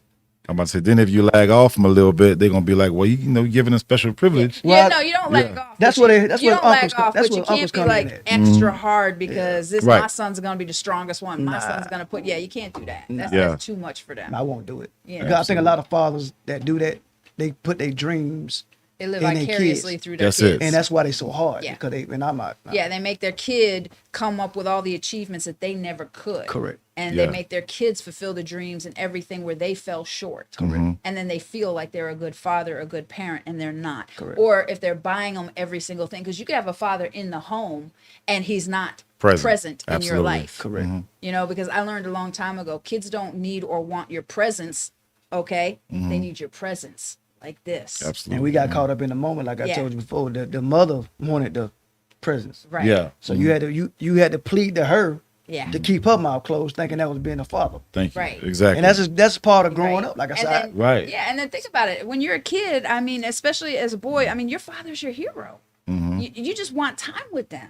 I'm about to say, then if you lag off them a little bit, they're gonna be like, well, you're giving a special privilege. Yeah, no, you don't lag off. That's but what you- they. That's you what don't lag uncles. off, That's but you what uncles can't be come in like at. extra hard because this Right. my son's gonna be the strongest one. My son's gonna put. Yeah, you can't do that. That's, Yeah. that's too much for them. I won't do it. Yeah. Because I think a lot of fathers that do that, they put their dreams. They live in their vicariously kids. through their kids. And that's why they so hard. Yeah. Because and I'm not. Yeah, they make their kid come up with all the achievements that they never could. Correct. And Yeah. they make their kids fulfill the dreams and everything where they fell short. Correct. And then they feel like they're a good father, a good parent, and they're not. Correct. Or if they're buying them every single thing, because you could have a father in the home and he's not present in your life. Correct. Because I learned a long time ago, kids don't need or want your presence, okay? They need your presence, like this. Absolutely. And we got caught up in the moment, like I Yeah. told you before. The mother wanted the presence. Right. Yeah. So you had to you had to plead to her Yeah. to keep her mouth closed, thinking that was being a father. Thank you. Right. Exactly. And that's part of growing up. Like I And said, then- Yeah, and then think about it. When you're a kid, I mean, especially as a boy, I mean, your father's your hero. You just want time with them.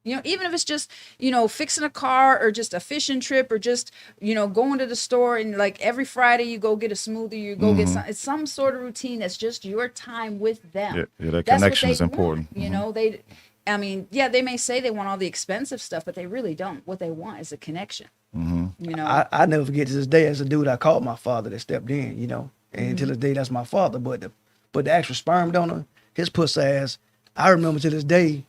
Even if it's just, fixing a car or just a fishing trip or just, going to the store and like every Friday you go get a smoothie, you go get it's some sort of routine that's just your time with them. Yeah, that That's what connection they is important. want, they may say they want all the expensive stuff, but they really don't. What they want is a connection. I never forget to this day as a dude I called my father that stepped in, and to this day that's my father. But the actual sperm donor, his pussy ass, I remember to this day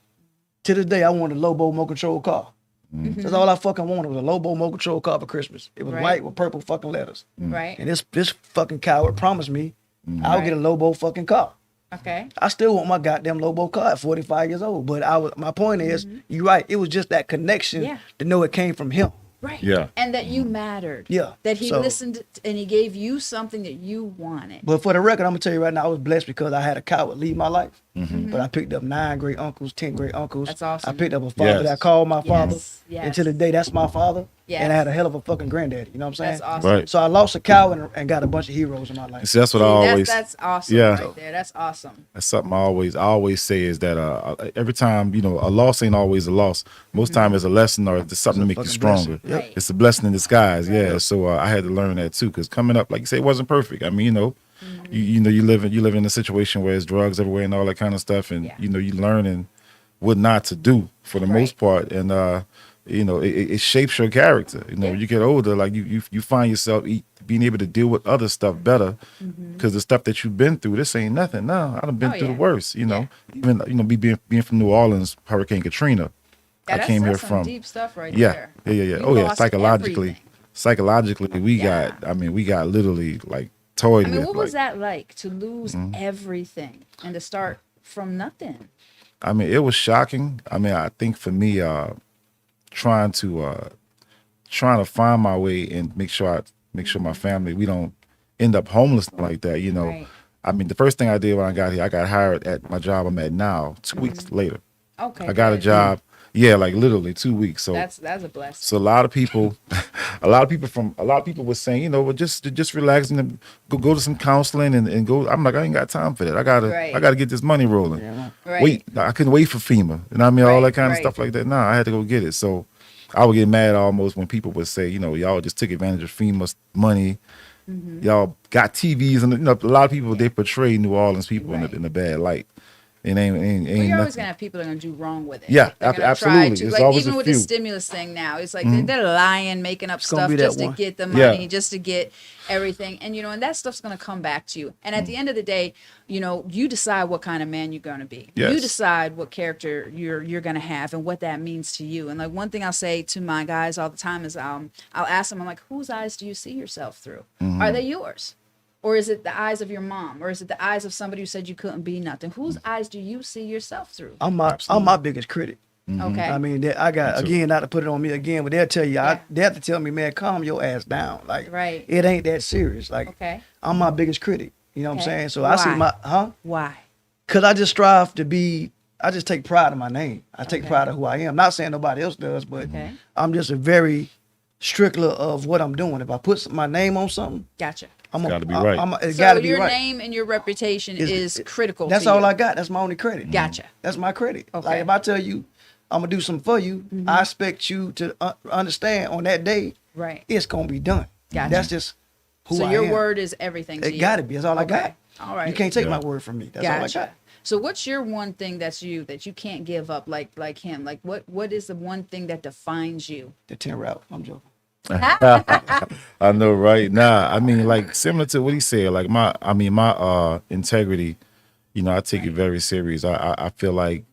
I wanted a Lobo Mo Control car. That's all I fucking wanted was a Lobo Mo Control car for Christmas. It was Right. white with purple fucking letters. Right. And this fucking coward promised me I'll get a Lobo fucking car. Okay. I still want my goddamn Lobo car at 45 years old. But my point is, you're right. It was just that connection Yeah. to know it came from him. Right. Yeah. And that you mattered. Yeah. That he So- listened and he gave you something that you wanted. But for the record, I'm gonna tell you right now, I was blessed because I had a coward lead my life. But I picked up 9 great uncles, 10 great uncles. That's awesome. I picked up a father Yes. that I called my father. Yes. And to the day, that's my father. Yes. And I had a hell of a fucking granddaddy. You know what I'm saying? That's awesome. Right. So I lost a cow and got a bunch of heroes in my life. See, that's what I always. That's awesome Yeah. right there. That's awesome. That's something I always say is that every time a loss ain't always a loss. Most time it's a lesson or it's something to make you fucking stronger. blessing. Yep. It's a blessing in disguise. Yeah. So I had to learn that too, because coming up, like you say, it wasn't perfect. I mean, you live in a situation where there's drugs everywhere and all that kind of stuff, and you learning what not to do for the most part, and it shapes your character. When you get older, like you find yourself being able to deal with other stuff better, because the stuff that you've been through, this ain't nothing. No, I've been through the worst. Even being from New Orleans, Hurricane Katrina, I came here that's some from deep stuff right yeah. there. Yeah. You Oh yeah, lost psychologically, we got literally like toyed I mean, with. what was like, that like to lose everything and to start from nothing? I mean, it was shocking. I mean, I think for me, trying to find my way and make sure my family, we don't end up homeless like that. You know, I mean, the first thing I did when I got here, I got hired at my job I'm at now. 2 weeks later, Okay. I got a job. Yeah, like literally 2 weeks. So that's a blessing. So a lot of people were saying, you know, well, just relax and go to some counseling and go. I'm like, I ain't got time for that. I gotta get this money rolling. Right. Wait, I couldn't wait for FEMA. And I mean, all that kind of stuff like that. Nah, I had to go get it. So I would get mad almost when people would say, you know, y'all just took advantage of FEMA's money. Y'all got TVs, and you know, a lot of people they portray New Orleans people in a bad light. It ain't Well, you're always nothing. gonna have people that are gonna do wrong with it. Yeah, They're gonna absolutely. try to, It's like, always even a with the few. stimulus thing now, it's like Mhm. they're lying, making up gonna stuff be that just to one. get the Yeah. money, just to get everything, and and that stuff's gonna come back to you. And at the end of the day, you decide what kind of man you're gonna be. You Yes. decide what character you're gonna have and what that means to you. And like one thing I'll say to my guys all the time is, I'll ask them, I'm like, whose eyes do you see yourself through? Mhm. Are they yours? Or is it the eyes of your mom? Or is it the eyes of somebody who said you couldn't be nothing? Whose eyes do you see yourself through? I'm my biggest critic. Okay. I mean, I got Me too. again, not to put it on me again, but they'll tell you, they have to tell me, man, calm your ass down. Like, Right. it ain't that serious. Like, Okay. I'm my biggest critic. You know what I'm Okay. saying? So I see Why? Why? Cause I just strive to be. I just take pride in my name. I take Okay. pride in who I am. Not saying nobody else does, but Okay. I'm just a very strickler of what I'm doing. If I put my name on something, Gotcha. I'm Gotta be right. It's So gotta be your right. name and your reputation is critical. That's to all you. I got. That's my only credit. Gotcha. That's my credit. Okay. Like if I tell you I'm gonna do something for you, I expect you to understand on that day. Right. It's gonna be done. Gotcha. That's just who So I your am. word is everything to It you. gotta be. That's all I got. All right. You can't take Yeah. my word from me. That's all I Gotcha. got. So what's your one thing that you can't give up like him? Like what is the one thing that defines you? The 10 route. I'm joking. I know, right? Nah, I mean, like similar to what he said, like my integrity, you know, I take it very serious. I feel like,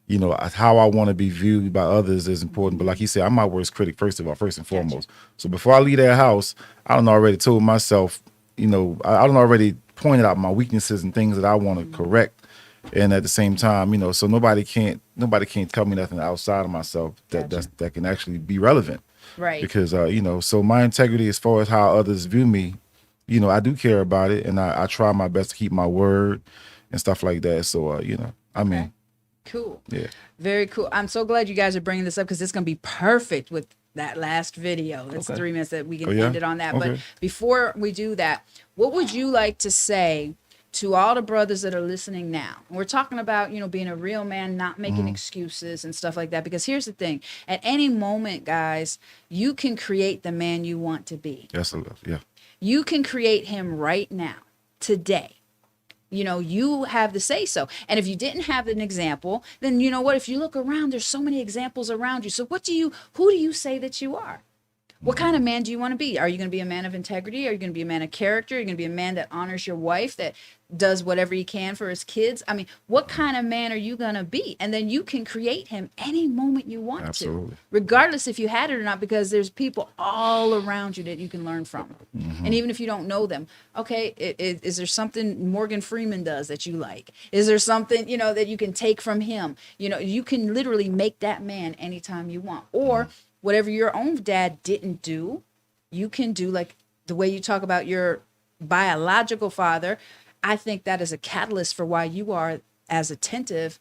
you know, how I want to be viewed by others is important. But like he said, I'm my worst critic, first and foremost. So before I leave that house, I done already told myself, you know, I done already pointed out my weaknesses and things that I want to correct. And at the same time, you know, so nobody can't tell me nothing outside of myself that can actually be relevant. Right. Because you know, so my integrity as far as how others view me, you know, I do care about it, and I try my best to keep my word and stuff like that. So you know, I mean, Cool. yeah. Very cool. I'm so glad you guys are bringing this up because it's going to be perfect with that last video. It's 3 minutes that we can Oh, yeah? end it on that. But Okay. before we do that, what would you like to say to all the brothers that are listening now? We're talking about, being a real man, not making excuses and stuff like that. Because here's the thing. At any moment, guys, you can create the man you want to be. Yes, I love. Yeah. You can create him right now, today. You have the say so. And if you didn't have an example, then you know what? If you look around, there's so many examples around you. So who do you say that you are? What kind of man do you want to be? Are you going to be a man of integrity? Are you going to be a man of character? Are you going to be a man that honors your wife, that does whatever he can for his kids? I mean, what kind of man are you going to be? And then you can create him any moment you want to, regardless if you had it or not, because there's people all around you that you can learn from. And even if you don't know them, okay, is there something Morgan Freeman does that you like? Is there something, that you can take from him? You can literally make that man anytime you want. Or whatever your own dad didn't do, you can do, like the way you talk about your biological father. I think that is a catalyst for why you are as attentive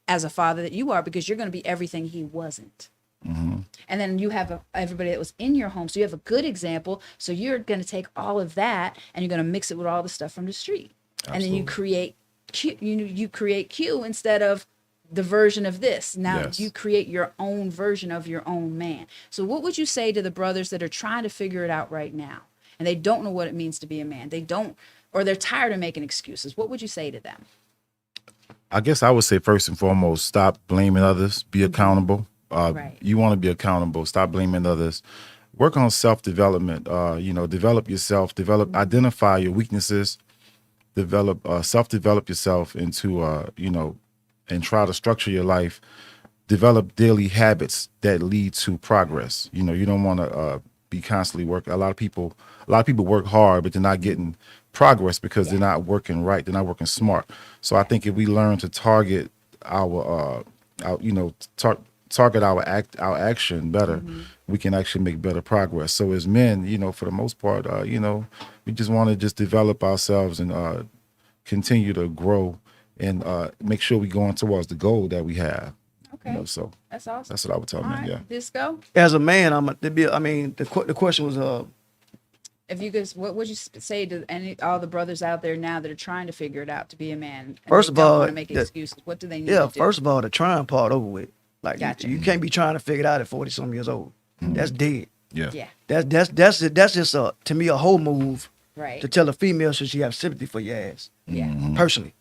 as a father that you are, because you're going to be everything he wasn't. And then you have everybody that was in your home. So you have a good example. So you're going to take all of that and you're going to mix it with all the stuff from the street. And then you create Q, you create Q instead of the version of this. Now you create your own version of your own man. So what would you say to the brothers that are trying to figure it out right now and they don't know what it means to be a man? Or they're tired of making excuses. What would you say to them? I guess I would say first and foremost, stop blaming others. Be accountable. You want to be accountable. Stop blaming others. Work on self-development. Develop yourself. Identify your weaknesses. Self-develop yourself into, and try to structure your life. Develop daily habits that lead to progress. You don't want to be constantly working. A lot of people work hard, but they're not getting progress because they're not working right. They're not working smart. So I think if we learn to target target our action better, we can actually make better progress. So as men, for the most part, we just want to just develop ourselves and continue to grow and make sure we're going towards the goal that we have. Okay. So that's awesome. That's what I would tell men. Yeah. Disco? As a man, the question was If you could, what would you say to all the brothers out there now that are trying to figure it out to be a man? And first they of all, don't want to make excuses. What do they need to do? first of all, the trying part over with. Like Gotcha. you can't be trying to figure it out at 40-some years old. That's dead. Yeah. Yeah. That's just to me a whole move. Right. To tell a female should she have sympathy for your ass. Yeah. Personally,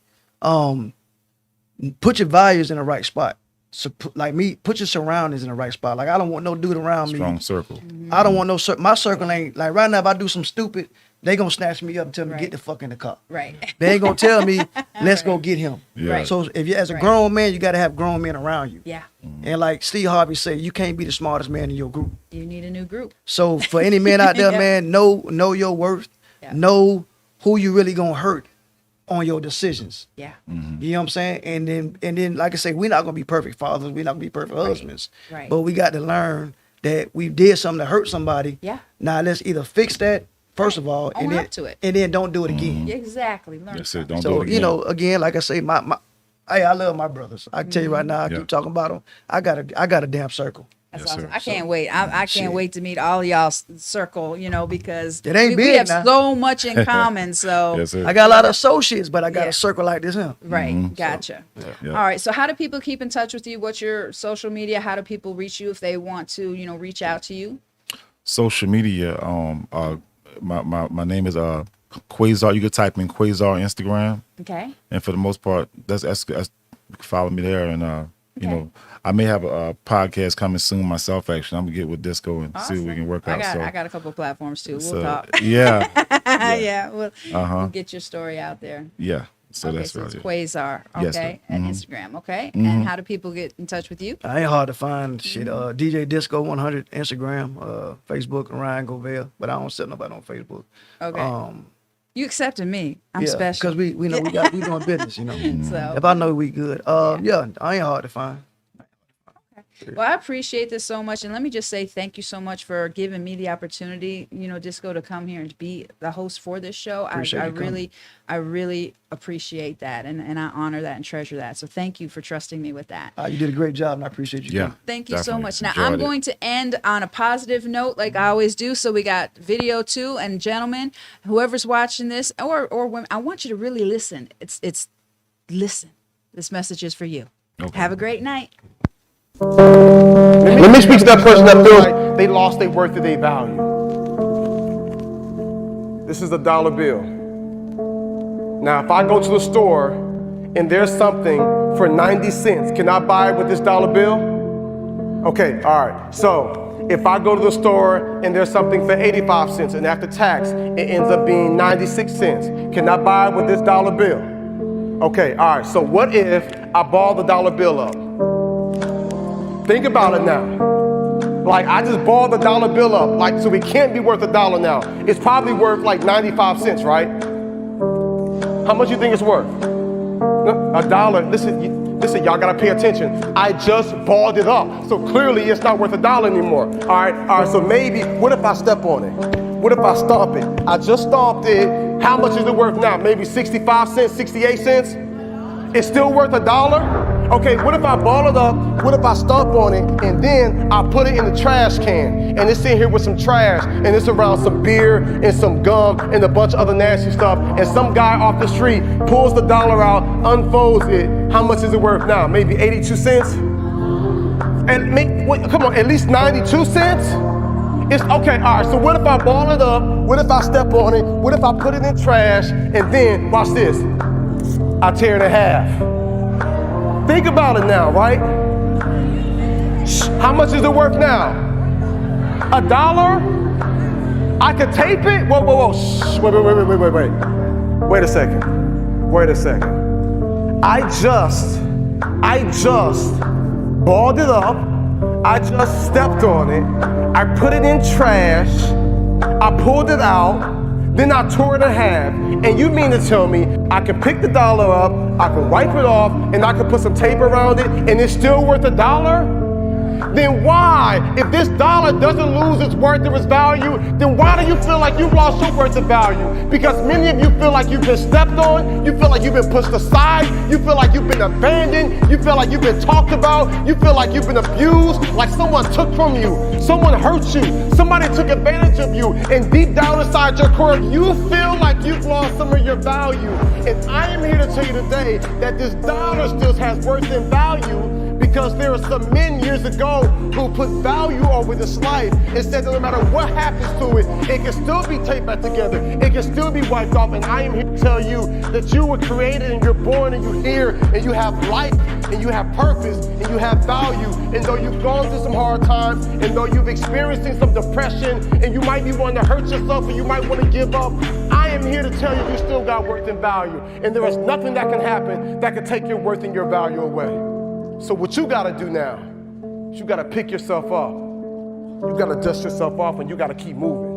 put your values in the right spot. So put your surroundings in the right spot. Like I don't want no dude around me. Strong circle. I don't want no my circle ain't like right now. If I do some stupid, they gonna snatch me up and tell me get the fuck in the car. Right. They ain't gonna tell me let's go get him. Yeah. Right. So if you as a grown man, you gotta have grown men around you. Yeah. And like Steve Harvey said, you can't be the smartest man in your group. You need a new group. So for any men out there, Yeah. man, know your worth. Yeah. Know who you really gonna hurt on your decisions. Yeah. You know what I'm saying? And then like I say, we're not gonna be perfect fathers, we're not gonna be perfect husbands. Right. But we got to learn that we did something to hurt somebody. Yeah. Now let's either fix that first of all, Own up to it. and then don't do it again. Exactly. Learn Yes, from sir. Don't So do it again. again, like I say, I love my brothers. I tell you right now, I keep talking about them. I got a damn circle. That's awesome. I can't wait. I can't wait to meet all of y'all's circle, because It ain't we big have now. so much in common. So Yes, sir. I got a lot of associates, but I got a circle like this here. Right. Gotcha. Yeah. All right. So how do people keep in touch with you? What's your social media? How do people reach you if they want to, reach out to you? Social media. My name is Quasar. You could type in Quasar Instagram, Okay. and for the most part, that's follow me there. And I may have a podcast coming soon myself. Actually, I'm gonna get with Disco and see what we can work out. I got a couple of platforms too. We'll So, talk. yeah. Yeah. We'll get your story out there. Yeah. So Okay, that's so right. it's Quasar, Yes, okay, sir. at Mhm. Instagram, okay? Mhm. And how do people get in touch with you? I ain't hard to find shit. DJ DISCO100 Instagram, Facebook, Ryan Govell, but I don't set nobody on Facebook. Okay. You accepted me. I'm yeah, special. because we know we doing business, So- If I know we good, yeah, I ain't hard to find. Well, I appreciate this so much, and let me just say thank you so much for giving me the opportunity, Disco, to come here and be the host for this show. I really appreciate that, and I honor that and treasure that. So thank you for trusting me with that. You did a great job, and I appreciate you. Yeah. Thank you so definitely. much. Now Enjoyed I'm it. going to end on a positive note, like I always do. So we got video too, and gentlemen, whoever's watching this, or women, I want you to really listen. It's listen. This message is for you. Okay. Have a great night. Let me speak to that person that feels like they lost their worth and their value. This is a dollar bill. Now, if I go to the store and there's something for 90 cents, can I buy it with this dollar bill? Okay, all right. So if I go to the store and there's something for 85 cents and after tax, it ends up being 96 cents, can I buy it with this dollar bill? Okay, all right. So what if I ball the dollar bill up? Think about it now. Like I just balled the dollar bill up, so it can't be worth $1 now. It's probably worth like 95 cents, right? How much you think it's worth? $1. Listen, y'all gotta pay attention. I just balled it up, so clearly it's not worth $1 anymore. All right. So maybe, what if I step on it? What if I stomp it? I just stomped it. How much is it worth now? Maybe 65 cents, 68 cents? It's still worth $1? Okay, what if I ball it up? What if I stomp on it and then I put it in the trash can and it's in here with some trash and it's around some beer and some gum and a bunch of other nasty stuff and some guy off the street pulls the dollar out, unfolds it. How much is it worth now? Maybe 82 cents? And come on, at least 92 cents? It's okay, all right, so what if I ball it up? What if I step on it? What if I put it in trash and then, watch this, I tear it in half? Think about it now, right? How much is it worth now? $1? I could tape it? Whoa. Shh. Wait. Wait a second. I just balled it up. I just stepped on it. I put it in trash. I pulled it out. then I tore it in half, and you mean to tell me I can pick the dollar up, I can wipe it off, and I can put some tape around it, and it's still worth $1? Then why, if this dollar doesn't lose its worth or its value, then why do you feel like you've lost your worth and value? Because many of you feel like you've been stepped on, you feel like you've been pushed aside, you feel like you've been abandoned, you feel like you've been talked about, you feel like you've been abused, like someone took from you, someone hurt you, somebody took advantage of you, and deep down inside your core, you feel like you've lost some of your value. And I am here to tell you today that this dollar still has worth and value, because there are some men years ago who put value over this life and said that no matter what happens to it, it can still be taped back together, it can still be wiped off. And I am here to tell you that you were created and you're born and you're here and you have life and you have purpose and you have value. And though you've gone through some hard times and though you've experienced some depression and you might be wanting to hurt yourself and you might want to give up, I am here to tell you still got worth and value. And there is nothing that can happen that can take your worth and your value away. So what you gotta do now, you gotta pick yourself up. You gotta dust yourself off and you gotta keep moving.